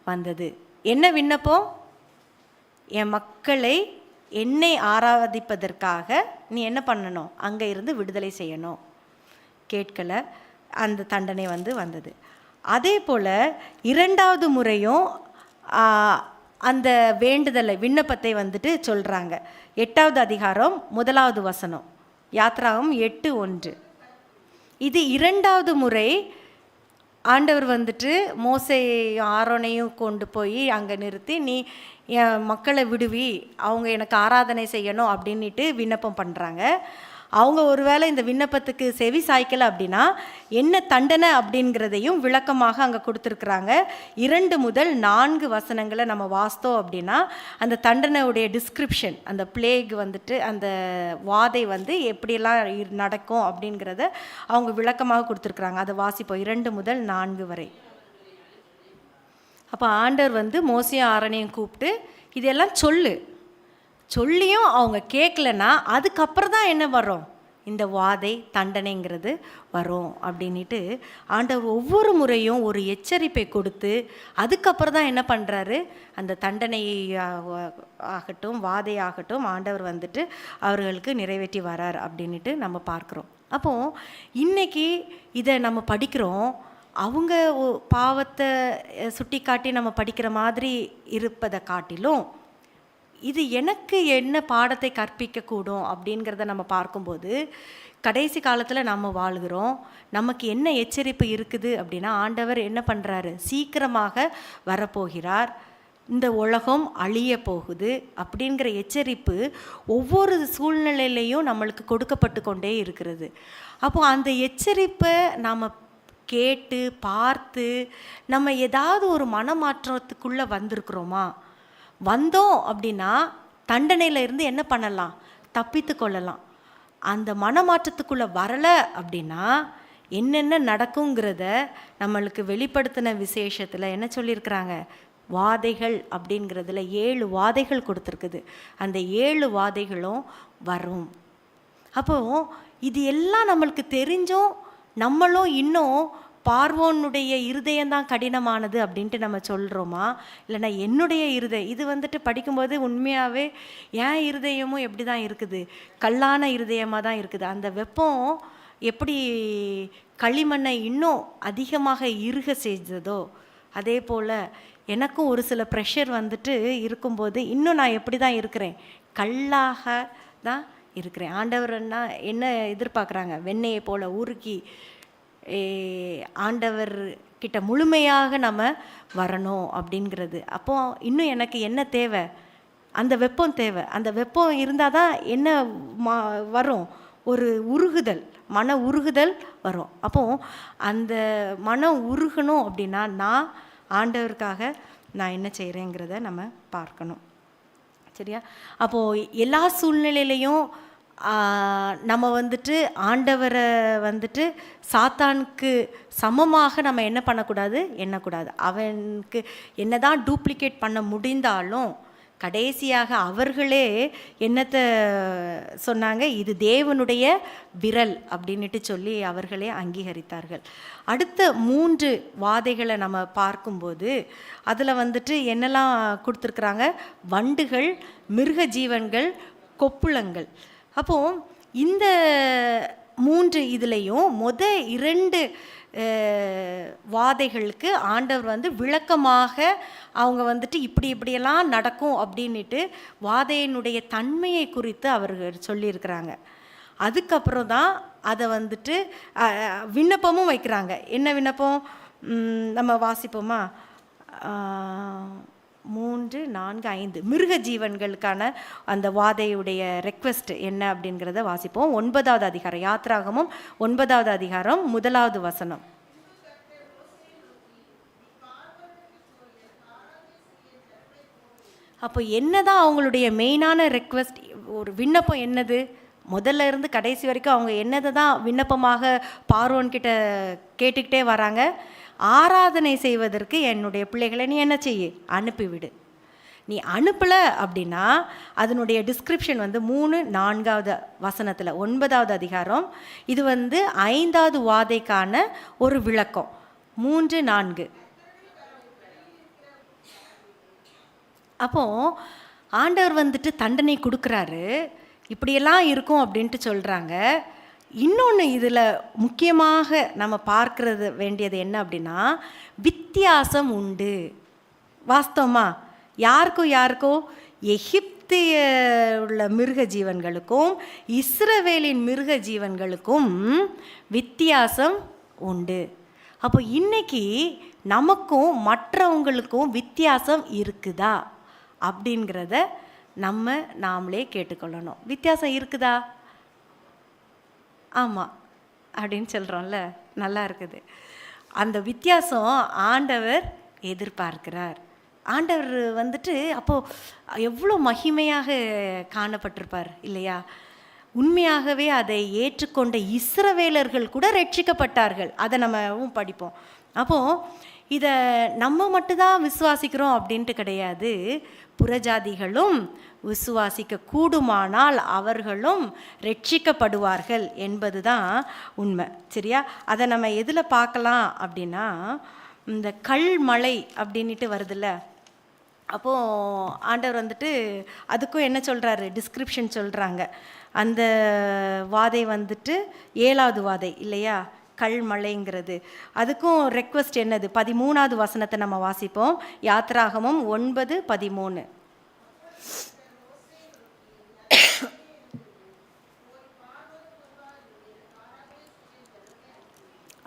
வந்தது. என்ன விண்ணப்பம்? என் மக்களை என்னை ஆராதிப்பதற்காக நீ என்ன பண்ணணும், அங்கே இருந்து விடுதலை செய்யணும். கேட்கலை, அந்த தண்டனை வந்தது. அதே போல் 2வது முறையும் அந்த வேண்டுதலை, விண்ணப்பத்தை வந்துட்டு சொல்கிறாங்க. 8வது அதிகாரம் 1வது வசனம், யாத்ராகம் 8:1. இது 2வது முறை ஆண்டவர் வந்துட்டு மோசேயையும் ஆரோனையும் கொண்டு போய் அங்கே நிறுத்தி, நீ என் மக்களை விடுவி, அவங்க எனக்கு ஆராதனை செய்யணும் அப்படின்ட்டு விண்ணப்பம் பண்ணுறாங்க. அவங்க ஒருவேளை இந்த விண்ணப்பத்துக்கு செவி சாய்க்கலை அப்படின்னா என்ன தண்டனை அப்படிங்கிறதையும் விளக்கமாக அங்கே கொடுத்துருக்குறாங்க. 2 முதல் 4 வசனங்களை நம்ம வாசித்தோம் அப்படின்னா அந்த தண்டனையுடைய டிஸ்கிரிப்ஷன், அந்த பிளேக் வந்துட்டு அந்த வாதை எப்படியெல்லாம் நடக்கும் அப்படிங்கிறத அவங்க விளக்கமாக கொடுத்துருக்குறாங்க. அதை வாசிப்போம் 2 முதல் 4 வரை. அப்போ ஆண்டவர் மோசையும் ஆரோனையும் கூப்பிட்டு இதெல்லாம் சொல்லியும் அவங்க கேட்கலன்னா அதுக்கப்புறம் தான் என்ன வரும், இந்த வாதை தண்டனைங்கிறது வரும் அப்படின்ட்டு ஆண்டவர் ஒவ்வொரு முறையும் ஒரு எச்சரிப்பை கொடுத்து அதுக்கப்புறம் தான் என்ன பண்ணுறாரு, அந்த தண்டனை ஆகட்டும் வாதையாகட்டும் ஆண்டவர் அவர்களுக்கு நிறைவேற்றி வரார் அப்படின்ட்டு நம்ம பார்க்குறோம். அப்போது இன்றைக்கி இதை நம்ம படிக்கிறோம். அவங்க பாவத்தை சுட்டி காட்டி நம்ம படிக்கிற மாதிரி இருப்பதை காட்டிலும் இது எனக்கு என்ன பாடத்தை கற்பிக்கக்கூடும் அப்படிங்கிறத நம்ம பார்க்கும்போது கடைசி காலத்தில் நம்ம வாழ்கிறோம். நமக்கு என்ன எச்சரிப்பு இருக்குது அப்படின்னா, ஆண்டவர் என்ன பண்ணுறாரு, சீக்கிரமாக வரப்போகிறார், இந்த உலகம் அழிய போகுது அப்படிங்கிற எச்சரிப்பு ஒவ்வொரு சூழ்நிலையிலையும் நம்மளுக்கு கொடுக்கப்பட்டு கொண்டே இருக்கிறது. அப்போது அந்த எச்சரிப்பை நாம் கேட்டு பார்த்து நம்ம ஏதாவது ஒரு மனமாற்றத்துக்குள்ளே வந்திருக்கிறோமா? வந்தோம் அப்படின்னா தண்டனையிலிருந்து என்ன பண்ணலாம், தப்பித்து கொள்ளலாம். அந்த மனமாற்றத்துக்குள்ளே வரலை அப்படின்னா என்னென்ன நடக்குங்கிறத நம்மளுக்கு வெளிப்படுத்தின விசேஷத்தில் என்ன சொல்லியிருக்கிறாங்க, வாதைகள் அப்படிங்கிறதுல 7 வாதைகள் கொடுத்துருக்குது. அந்த 7 வாதைகளும் வரும். அப்போது இது எல்லாம் நம்மளுக்கு தெரிஞ்சும் நம்மளும் இன்னும் பார்வோனுடைய இருதயம்தான் கடினமானது அப்படின்ட்டு நம்ம சொல்கிறோமா? இல்லைனா என்னுடைய இருதயம் இது வந்துட்டு படிக்கும்போது உண்மையாகவே என் இருதயமும் எப்படி தான் இருக்குது, கல்லான இருதயமாக தான் இருக்குது. அந்த வெப்பம் எப்படி களிமண்ணை இன்னும் அதிகமாக இறுக செஞ்சதோ அதே போல் எனக்கும் ஒரு சில ப்ரெஷர் வந்துட்டு இருக்கும்போது இன்னும் நான் எப்படி தான் இருக்கிறேன், கல்லாக தான் இருக்கிறேன். ஆண்டவர்னா என்ன எதிர்பார்க்குறாங்க? வெண்ணெயை போல் உருக்கி ஆண்டவர் கிட்ட முழுமையாக நம்ம வரணும் அப்படிங்கிறது. அப்போ இன்னும் எனக்கு என்ன தேவை? அந்த வெப்பம் தேவை. அந்த வெப்பம் இருந்தால் தான் என்ன வரும்? ஒரு உருகுதல், மன உருகுதல் வரும். அப்போது அந்த மனம் உருகணும் அப்படின்னா நான் ஆண்டவருக்காக நான் என்ன செய்கிறேங்கிறத நம்ம பார்க்கணும். சரியா? அப்போது எல்லா சூழ்நிலையிலையும் நம்ம வந்துட்டு ஆண்டவரை வந்துட்டு சாத்தானுக்கு சமமாக நம்ம என்ன பண்ணக்கூடாது, எண்ணக்கூடாது. அவனுக்கு என்ன தான் டூப்ளிகேட் பண்ண முடிந்தாலும் கடைசியாக அவர்களே என்னத்தை சொன்னாங்க, இது தேவனுடைய விரல் அப்படின்ட்டு சொல்லி அவர்களே அங்கீகரித்தார்கள். அடுத்த 3 வாதைகளை நம்ம பார்க்கும்போது அதில் வந்துட்டு என்னெல்லாம் கொடுத்துருக்குறாங்க? வண்டுகள், மிருக ஜீவன்கள், கொப்புளங்கள். அப்போது இந்த 3 இதுலேயும் 2 வாதைகளுக்கு ஆண்டவர் வந்து விளக்கமாக அவங்க வந்துட்டு இப்படியெல்லாம் நடக்கும் அப்படின்ட்டு வாதையினுடைய தன்மையை குறித்து அவர்கள் சொல்லியிருக்கிறாங்க. அதுக்கப்புறம் தான் அதை வந்துட்டு விண்ணப்பமும் வைக்கிறாங்க. என்ன விண்ணப்பம்? நம்ம வாசிப்போமா? 3, 4, 5 மிருக ஜீவன்களுக்கான அந்த வாதையுடைய ரெக்வெஸ்ட் என்ன அப்படிங்கிறத வாசிப்போம். 9வது அதிகாரம், யாத்ராகமும் 9வது அதிகாரம் 1வது வசனம். அப்போ என்னதான் அவங்களுடைய மெயினான ரெக்வெஸ்ட், ஒரு விண்ணப்பம் என்னது? முதல்ல இருந்து கடைசி வரைக்கும் அவங்க என்னதை தான் விண்ணப்பமாக பார்வோன்கிட்ட கேட்டுக்கிட்டே வராங்க? ஆராதனை செய்வதற்கு என்னுடைய பிள்ளைகளை நீ என்ன செய்ய, அனுப்பிவிடு. நீ அனுப்பலை அப்படின்னா அதனுடைய டிஸ்கிரிப்ஷன் வந்து 3, 4வது வசனத்தில் 9வது அதிகாரம். இது வந்து 5வது வாதைக்கான ஒரு விளக்கம். 3, 4. அப்போது ஆண்டவர் வந்துட்டு தண்டனை கொடுக்குறாரு, இப்படியெல்லாம் இருக்கும் அப்படின்ட்டு சொல்கிறாங்க. இன்னொன்று இதில் முக்கியமாக நம்ம பார்க்கறது வேண்டியது என்ன அப்படின்னா, வித்தியாசம் உண்டு. வாஸ்தவமா? யாருக்கும் எகிப்திய உள்ள மிருக ஜீவன்களுக்கும் இஸ்ரவேலின் மிருக ஜீவன்களுக்கும் வித்தியாசம் உண்டு. அப்போ இன்னைக்கு நமக்கும் மற்றவங்களுக்கும் வித்தியாசம் இருக்குதா அப்படிங்கிறத நாமளே கேட்டுக்கொள்ளணும். வித்தியாசம் இருக்குதா? ஆமாம் அப்படின்னு சொல்கிறோம்ல, நல்லா இருக்குது. அந்த வித்தியாசம் ஆண்டவர் எதிர்பார்க்கிறார். ஆண்டவர் வந்துட்டு அப்போது எவ்வளோ மகிமையாக காணப்பட்டிருப்பார் இல்லையா? உண்மையாகவே அதை ஏற்றுக்கொண்ட இஸ்ரவேலர்கள் கூட ரட்சிக்கப்பட்டார்கள். அதை நம்மவும் படிப்போம். அப்போது இதை நம்ம மட்டும்தான் விசுவாசிக்கிறோம் அப்படின்ட்டு கிடையாது. புறஜாதிகளும் விசுவாசிக்க கூடுமானால் அவர்களும் ரட்சிக்கப்படுவார்கள் என்பது தான் உண்மை. சரியா? அதை நம்ம எதில் பார்க்கலாம் அப்படின்னா, இந்த கல்மழை அப்படின்ட்டு வருதுல்ல, அப்போது ஆண்டவர் வந்துட்டு அதுக்கும் என்ன சொல்கிறாரு, டிஸ்கிரிப்ஷன் சொல்கிறாங்க. அந்த வாதை வந்துட்டு 7வது வாதை இல்லையா, கல்மழைங்கிறது. அதுக்கும் ரெக்வெஸ்ட் என்னது? 13வது வசனத்தை நம்ம வாசிப்போம். யாத்ராகமும் 9:13.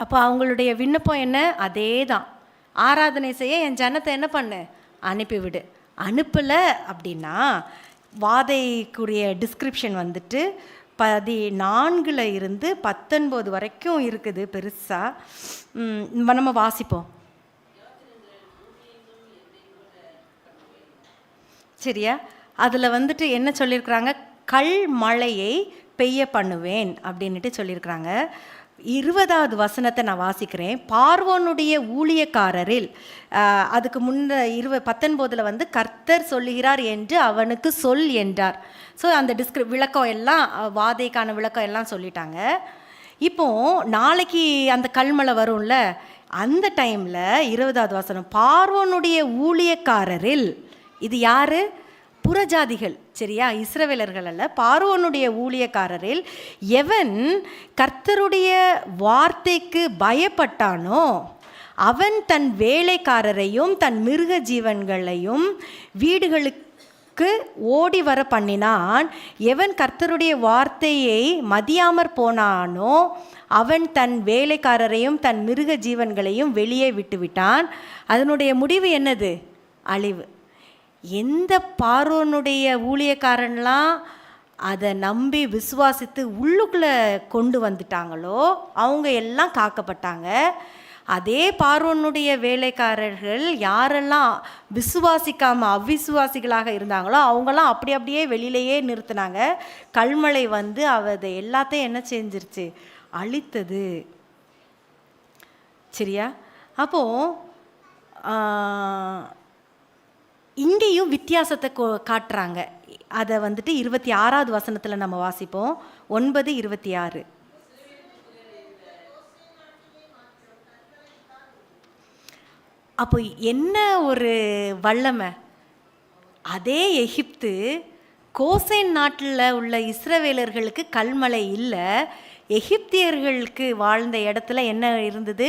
அப்போ அவங்களுடைய விண்ணப்பம் என்ன? அதே தான், ஆராதனை செய்ய என் ஜனத்தை என்ன பண்ணு, அனுப்பிவிடு. அனுப்பலை அப்படின்னா வாதைக்குரிய டிஸ்கிரிப்ஷன் வந்துட்டு 14 இருந்து 19 வரைக்கும் இருக்குது பெருசாக. நம்ம வாசிப்போம். சரியா? அதில் வந்துட்டு என்ன சொல்லியிருக்கிறாங்க? கல் மழையை பெய்ய பண்ணுவேன் அப்படின்ட்டு சொல்லியிருக்கிறாங்க. 20வது வசனத்தை நான் வாசிக்கிறேன். பார்வோனுடைய ஊழியக்காரரில், அதுக்கு முன்ன 19 வந்து கர்த்தர் சொல்லுகிறார் என்று அவனுக்கு சொல் என்றார். ஸோ அந்த விளக்கம் எல்லாம், வாதைக்கான விளக்கம் எல்லாம் சொல்லிட்டாங்க. இப்போ நாளைக்கு அந்த கல்மலை வரும்ல, அந்த டைமில் 20வது வசனம், பார்வோனுடைய ஊழியக்காரரில், இது யாரு? புறஜாதிகள், சரியா? இஸ்ரவேலர்கள் அல்ல. பார்வோனுடைய ஊழியக்காரரில் எவன் கர்த்தருடைய வார்த்தைக்கு பயப்பட்டானோ அவன் தன் வேலைக்காரரையும் தன் மிருக ஜீவன்களையும் வீடுகளுக்கு ஓடி வர பண்ணினான். எவன் கர்த்தருடைய வார்த்தையை மதியாமற் போனானோ அவன் தன் வேலைக்காரரையும் தன் மிருக ஜீவன்களையும் வெளியே விட்டுவிட்டான். அதனுடைய முடிவு என்னது? அழிவு. எந்த பார்வோனுடைய ஊழியக்காரன்லாம் அதை நம்பி விசுவாசித்து உள்ளுக்குள்ளே கொண்டு வந்துட்டாங்களோ அவங்க எல்லாம் காக்கப்பட்டாங்க. அதே பார்வோனுடைய வேலைக்காரர்கள் யாரெல்லாம் விசுவாசிக்காமல் அவிசுவாசிகளாக இருந்தாங்களோ அவங்களாம் அப்படியே வெளியிலேயே நிறுத்தினாங்க. கல்மழை வந்து அதை எல்லாத்தையும் என்ன செஞ்சிருச்சு? அழித்தது. சரியா? அப்போது இங்கேயும் வித்தியாசத்தை காட்டுறாங்க. அதை வந்துட்டு 26வது வசனத்தில் நம்ம வாசிப்போம். 9:26. அப்போ என்ன ஒரு வல்லமை! அதே எகிப்து கோசேன் நாட்டில் உள்ள இஸ்ரவேலர்களுக்கு கல்மலை இல்லை, எகிப்தியர்களுக்கு வாழ்ந்த இடத்துல என்ன இருந்தது?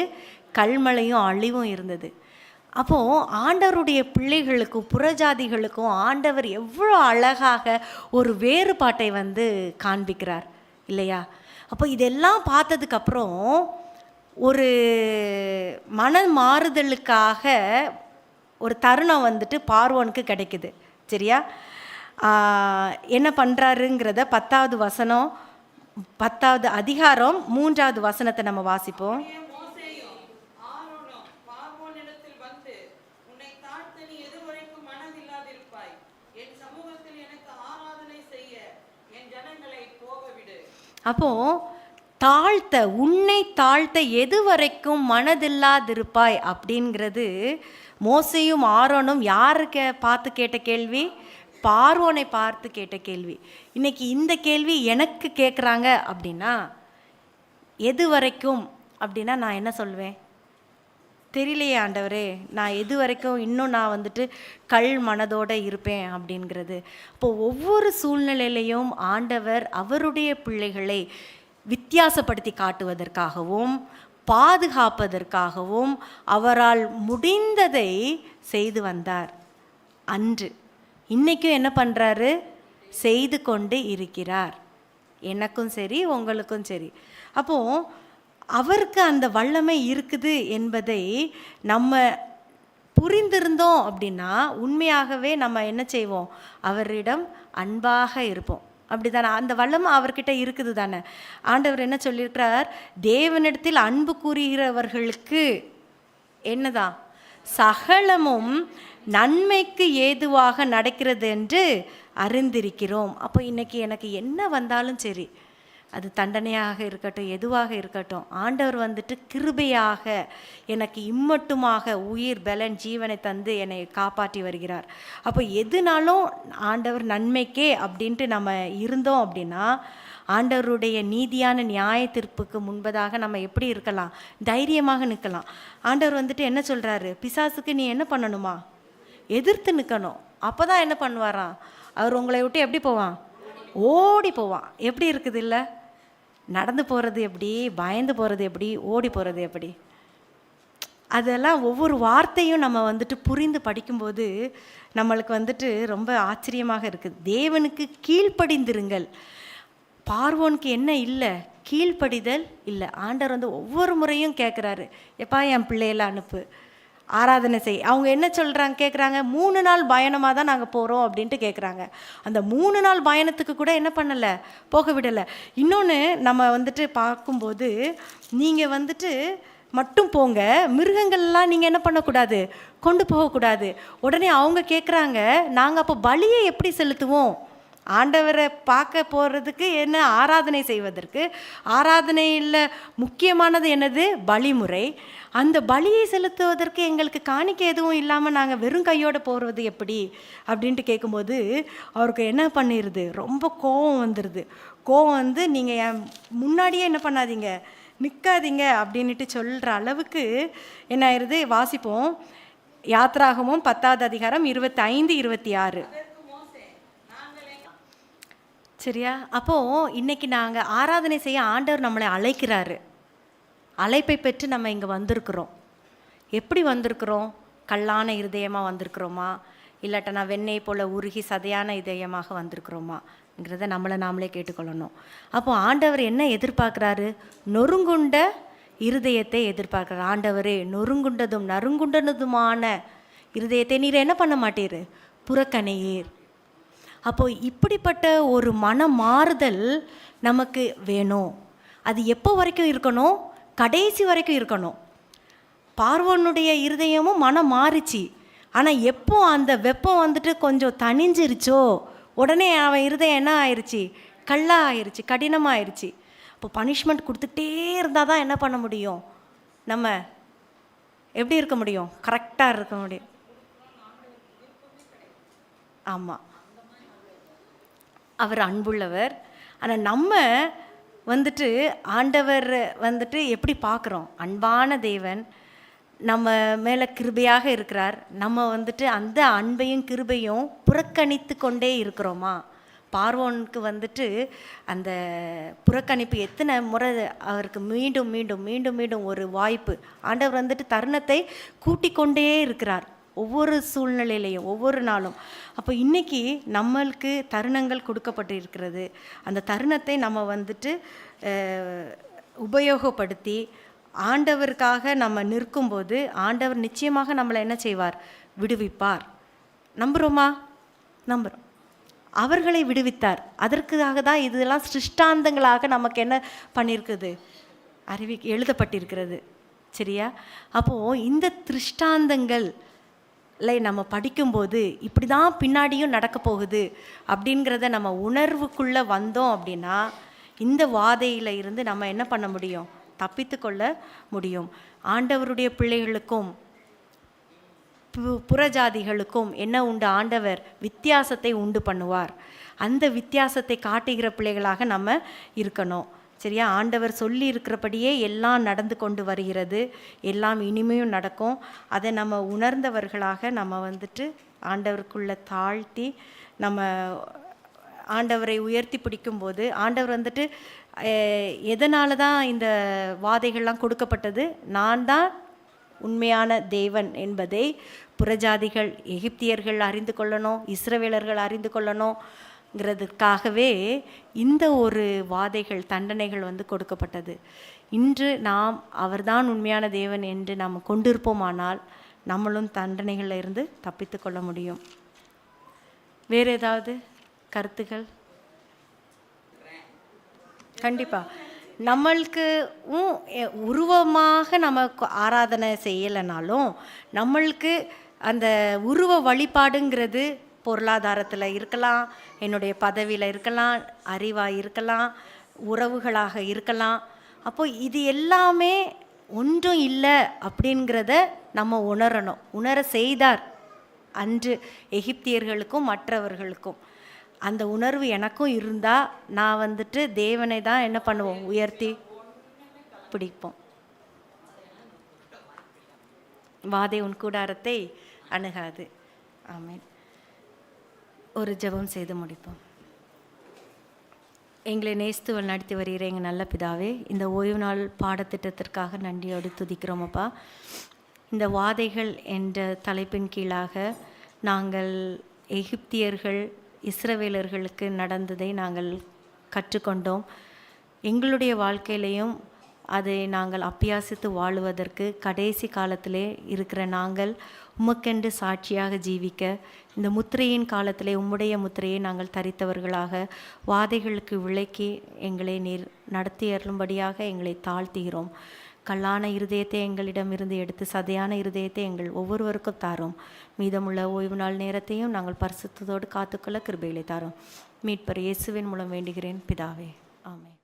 கல்மலையும் அழிவும் இருந்தது. அப்போது ஆண்டவருடைய பிள்ளைகளுக்கும் புறஜாதிகளுக்கும் ஆண்டவர் எவ்வளோ அழகாக ஒரு வேறுபாட்டை வந்து காண்பிக்கிறார் இல்லையா? அப்போ இதெல்லாம் பார்த்ததுக்கப்புறம் ஒரு மன மாறுதலுக்காக ஒரு தருணம் வந்துட்டு பார்வோனுக்கு கிடைக்குது. சரியா? என்ன பண்ணுறாருங்கிறத 10வது வசனம், 10வது அதிகாரம் 3வது வசனத்தை நம்ம வாசிப்போம். அப்போ உன்னை தாழ்த்த எது வரைக்கும் மனதில்லாதிருப்பாய் அப்படிங்கிறது மோசேயும் ஆரோனும் யாருக்கு பார்த்து கேட்ட கேள்வி? பார்வோனை பார்த்து கேட்ட கேள்வி. இன்னைக்கு இந்த கேள்வி எனக்கு கேட்குறாங்க அப்படின்னா, எது வரைக்கும் அப்படின்னா நான் என்ன சொல்வேன்? தெரியலையே ஆண்டவரே, நான் எது வரைக்கும் இன்னும் நான் வந்துட்டு கல் மனதோடு இருப்பேன் அப்படிங்கிறது. இப்போது ஒவ்வொரு சூழ்நிலையிலையும் ஆண்டவர் அவருடைய பிள்ளைகளை வித்தியாசப்படுத்தி காட்டுவதற்காகவும் பாதுகாப்பதற்காகவும் அவரால் முடிந்ததை செய்து வந்தார். அன்று இன்றைக்கும் என்ன பண்ணுறாரு? செய்து கொண்டு இருக்கிறார். எனக்கும் சரி, உங்களுக்கும் சரி. அப்போது அவருக்கு அந்த வல்லமை இருக்குது என்பதை நம்ம புரிந்திருந்தோம் அப்படின்னா உண்மையாகவே நம்ம என்ன செய்வோம்? அவரிடம் அன்பாக இருப்போம். அப்படி தானே? அந்த வல்லமை அவர்கிட்ட இருக்குது தானே? ஆண்டவர் என்ன சொல்லியிருக்கிறார்? தேவனிடத்தில் அன்பு கூறுகிறவர்களுக்கு என்னதான்? சகலமும் நன்மைக்கு ஏதுவாக நடக்கிறது என்று அறிந்திருக்கிறோம். அப்போ இன்றைக்கி எனக்கு என்ன வந்தாலும் சரி, அது தண்டனையாக இருக்கட்டும், எதுவாக இருக்கட்டும், ஆண்டவர் வந்துட்டு கிருபையாக எனக்கு இம்மட்டுமாக உயிர் பலன் ஜீவனை தந்து என்னை காப்பாற்றி வருகிறார். அப்போ எதுனாலும் ஆண்டவர் நன்மைக்கே அப்படின்ட்டு நம்ம இருந்தோம் அப்படின்னா ஆண்டவருடைய நீதியான நியாய தீர்ப்புக்கு முன்பதாக நம்ம எப்படி இருக்கலாம்? தைரியமாக நிற்கலாம். ஆண்டவர் வந்துட்டு என்ன சொல்கிறாரு? பிசாசுக்கு நீ என்ன பண்ணணுமா? எதிர்த்து நிற்கணும். அப்போ தான் என்ன பண்ணுவாராம்? அவர் உங்களை விட்டு எப்படி போவான்? ஓடி போவான். எப்படி இருக்குது இல்லை? நடந்து போகிறது எப்படி? பயந்து போகிறது எப்படி? ஓடி போகிறது எப்படி? அதெல்லாம் ஒவ்வொரு வார்த்தையும் நம்ம வந்துட்டு புரிந்து படிக்கும்போது நம்மளுக்கு வந்துட்டு ரொம்ப ஆச்சரியமாக இருக்குது. தேவனுக்கு கீழ்ப்படிந்திருங்கள். பார்வோனுக்கு என்ன இல்லை? கீழ்ப்படிதல் இல்லை. ஆண்டவர் வந்து ஒவ்வொரு முறையும் கேட்குறாரு, எப்பா என் பிள்ளையெல்லாம் அனுப்பு, ஆராதனை செய். அவங்க என்ன சொல்கிறாங்க? கேட்குறாங்க, 3 நாள் பயணமாக தான் நாங்கள் போகிறோம் அப்படின்ட்டு கேட்குறாங்க. அந்த 3 நாள் பயணத்துக்கு கூட என்ன பண்ணலை? போக விடலை. இன்னொன்று நம்ம வந்துட்டு பார்க்கும்போது, நீங்கள் வந்துட்டு மட்டும் போங்க, மிருகங்கள்லாம் நீங்கள் என்ன பண்ணக்கூடாது? கொண்டு போகக்கூடாது. உடனே அவங்க கேட்குறாங்க, நாங்கள் அப்போ பலியை எப்படி செலுத்துவோம் ஆண்டவரை பார்க்க போகிறதுக்கு என்ன, ஆராதனை செய்வதற்கு. ஆராதனையில் முக்கியமானது என்னது? பலிமுறை. அந்த பலியை செலுத்துவதற்கு எங்களுக்கு காணிக்கை எதுவும் இல்லாமல் நாங்கள் வெறும் கையோடு போகிறது எப்படி அப்படின்ட்டு கேட்கும்போது அவருக்கு என்ன பண்ணிடுது, ரொம்ப கோபம் வந்துடுது. கோபம் வந்து நீங்கள் என் முன்னாடியே என்ன பண்ணாதீங்க, நிற்காதீங்க அப்படின்ட்டு சொல்கிற அளவுக்கு என்ன ஆயிடுது. வாசிப்போம், யாத்ராகமும் 10வது அதிகாரம் 25, 26. சரியா? அப்போது இன்றைக்கி நாங்கள் ஆராதனை செய்ய ஆண்டவர் நம்மளை அழைக்கிறாரு. அழைப்பை பெற்று நம்ம இங்கே வந்திருக்கிறோம். எப்படி வந்திருக்கிறோம்? கல்லான இருதயமாக வந்திருக்கிறோமா, இல்லாட்டனா வெண்ணெய் போல் உருகி சதையான இதயமாக வந்திருக்கிறோமாங்கிறத நம்மளை நாமளே கேட்டுக்கொள்ளணும். அப்போது ஆண்டவர் என்ன எதிர்பார்க்குறாரு? நொறுங்குண்ட இருதயத்தை எதிர்பார்க்குறார். ஆண்டவரே, நொறுங்குண்டதும் நறுங்குண்டதுமான இருதயத்தை நீர் என்ன பண்ண மாட்டீர்? புறக்கணியீர். அப்போது இப்படிப்பட்ட ஒரு மன மாறுதல் நமக்கு வேணும். அது எப்போ வரைக்கும் இருக்கணும்? கடைசி வரைக்கும் இருக்கணும். பார்வோனுடைய இருதயமும் மனம் மாறிச்சு. ஆனால் எப்போ அந்த வெப்பம் வந்துட்டு கொஞ்சம் தணிஞ்சிருச்சோ உடனே அவன் இருதயம் என்ன ஆயிடுச்சு? கல்லாக ஆயிடுச்சு, கடினமாக ஆயிடுச்சு. இப்போ பனிஷ்மெண்ட் கொடுத்துட்டே இருந்தால் தான் என்ன பண்ண முடியும்? நம்ம எப்படி இருக்க முடியும்? கரெக்டாக இருக்க முடியும். ஆமாம், அவர் அன்புள்ளவர். ஆனால் நம்ம வந்துட்டு ஆண்டவர் வந்துட்டு எப்படி பார்க்குறோம்? அன்பான தேவன் நம்ம மேலே கிருபையாக இருக்கிறார். நம்ம வந்துட்டு அந்த அன்பையும் கிருபையும் புறக்கணித்து கொண்டே இருக்கிறோமா? பார்வோனுக்கு வந்துட்டு அந்த புறக்கணிப்பு எத்தனை முறை அவருக்கு மீண்டும் மீண்டும் மீண்டும் மீண்டும் ஒரு வாய்ப்பு. ஆண்டவர் வந்துட்டு தருணத்தை கூட்டிக் கொண்டே இருக்கிறார் ஒவ்வொரு சூழ்நிலையிலையும், ஒவ்வொரு நாளும். அப்போ இன்றைக்கி நம்மளுக்கு தருணங்கள் கொடுக்கப்பட்டு இருக்கிறது. அந்த தருணத்தை நம்ம வந்துட்டு உபயோகப்படுத்தி ஆண்டவருக்காக நம்ம நிற்கும்போது ஆண்டவர் நிச்சயமாக நம்மளை என்ன செய்வார்? விடுவிப்பார். நம்புகிறோமா? நம்புகிறோம். அவர்களை விடுவித்தார். அதற்காக தான் இதெல்லாம் சிருஷ்டாந்தங்களாக நமக்கு என்ன பண்ணியிருக்குது? எழுதப்பட்டிருக்கிறது. சரியா? அப்போது இந்த திருஷ்டாந்தங்களை நம்ம படிக்கும்போது இப்படி தான் பின்னாடியும் நடக்க போகுது அப்படிங்கிறத நம்ம உணர்வுக்குள்ளே வந்தோம் அப்படின்னா இந்த வாதையில் இருந்து நம்ம என்ன பண்ண முடியும்? தப்பித்து கொள்ள முடியும். ஆண்டவருடைய பிள்ளைகளுக்கும் புறஜாதிகளுக்கும் என்ன உண்டு? ஆண்டவர் வித்தியாசத்தை உண்டு பண்ணுவார். அந்த வித்தியாசத்தை காட்டுகிற பிள்ளைகளாக நம்ம இருக்கணும். சரியா? ஆண்டவர் சொல்லி இருக்கிறபடியே எல்லாம் நடந்து கொண்டு வருகிறது, எல்லாம் இனிமையும் நடக்கும். அதை நம்ம உணர்ந்தவர்களாக நம்ம வந்துட்டு ஆண்டவருக்குள்ளே தாழ்த்தி நம்ம ஆண்டவரை உயர்த்தி பிடிக்கும்போது ஆண்டவர் வந்துட்டு எதனால தான் இந்த வாதைகள்லாம் கொடுக்கப்பட்டது? நான் தான் உண்மையான தேவன் என்பதை புறஜாதிகள், எகிப்தியர்கள் அறிந்து கொள்ளணும், இஸ்ரவேலர்கள் அறிந்து கொள்ளணுங்கிறதுக்காகவே இந்த ஒரு வாதைகள், தண்டனைகள் வந்து கொடுக்கப்பட்டது. இன்று நாம் அவர்தான் உண்மையான தேவன் என்று நாம் கொண்டிருப்போமானால் நம்மளும் தண்டனைகளில் இருந்து தப்பித்து கொள்ள முடியும். வேறு ஏதாவது கருத்துக்கள்? கண்டிப்பாக நம்மளுக்கு உருவமாக நம்ம ஆராதனை செய்யலைனாலும் நம்மளுக்கு அந்த உருவ வழிபாடுங்கிறது பொருளாதாரத்தில் இருக்கலாம், என்னுடைய பதவியில் இருக்கலாம், அறிவாக இருக்கலாம், உறவுகளாக இருக்கலாம். அப்போது இது எல்லாமே ஒன்றும் இல்லை அப்படிங்கிறத நம்ம உணரணும். உணர செய்தார் அன்று எகிப்தியர்களுக்கும் மற்றவர்களுக்கும். அந்த உணர்வு எனக்கும் இருந்தால் நான் வந்துட்டு தேவனை தான் என்ன பண்ணுவோம்? உயர்த்தி பிடிப்போம். வாதை உன் கூடாரத்தை அணுகாது. ஆமென். ஒரு ஜெபம் செய்து முடிப்போம். எங்களை நேசித்து நடத்தி வருகிற எங்கள் நல்ல பிதாவே, இந்த ஓய்வு நாள் பாடத்திட்டத்திற்காக நன்றியோடு துதிக்கிறோம் அப்பா. இந்த வாதைகள் என்ற தலைப்பின் கீழாக நாங்கள் எகிப்தியர்கள் இஸ்ரவேலர்களுக்கு நடந்ததை நாங்கள் கற்றுக்கொண்டோம். எங்களுடைய வாழ்க்கையிலையும் அதை நாங்கள் அபியாசித்து வாழுவதற்கு கடைசி காலத்திலே இருக்கிற நாங்கள் உமக்கென்று சாட்சியாக ஜீவிக்க இந்த முத்திரையின் காலத்திலே உம்முடைய முத்திரையை நாங்கள் தரித்தவர்களாக வாதைகளுக்கு விலக்கி எங்களை நீர் நடத்தி அருளும்படியாக எங்களை தாழ்த்துகிறோம். கல்லான இருதயத்தை எங்களிடம் இருந்து எடுத்து சதையான இருதயத்தை எங்கள் ஒவ்வொருவருக்கும் தாரும். மீதமுள்ள ஓய்வு நாள் நேரத்தையும் நாங்கள் பரிசுத்தத்தோடு காத்துக்கொள்ள கிருபைகளை தாரும். மீட்பர் இயேசுவின் மூலம் வேண்டுகிறேன் பிதாவே, ஆமென்.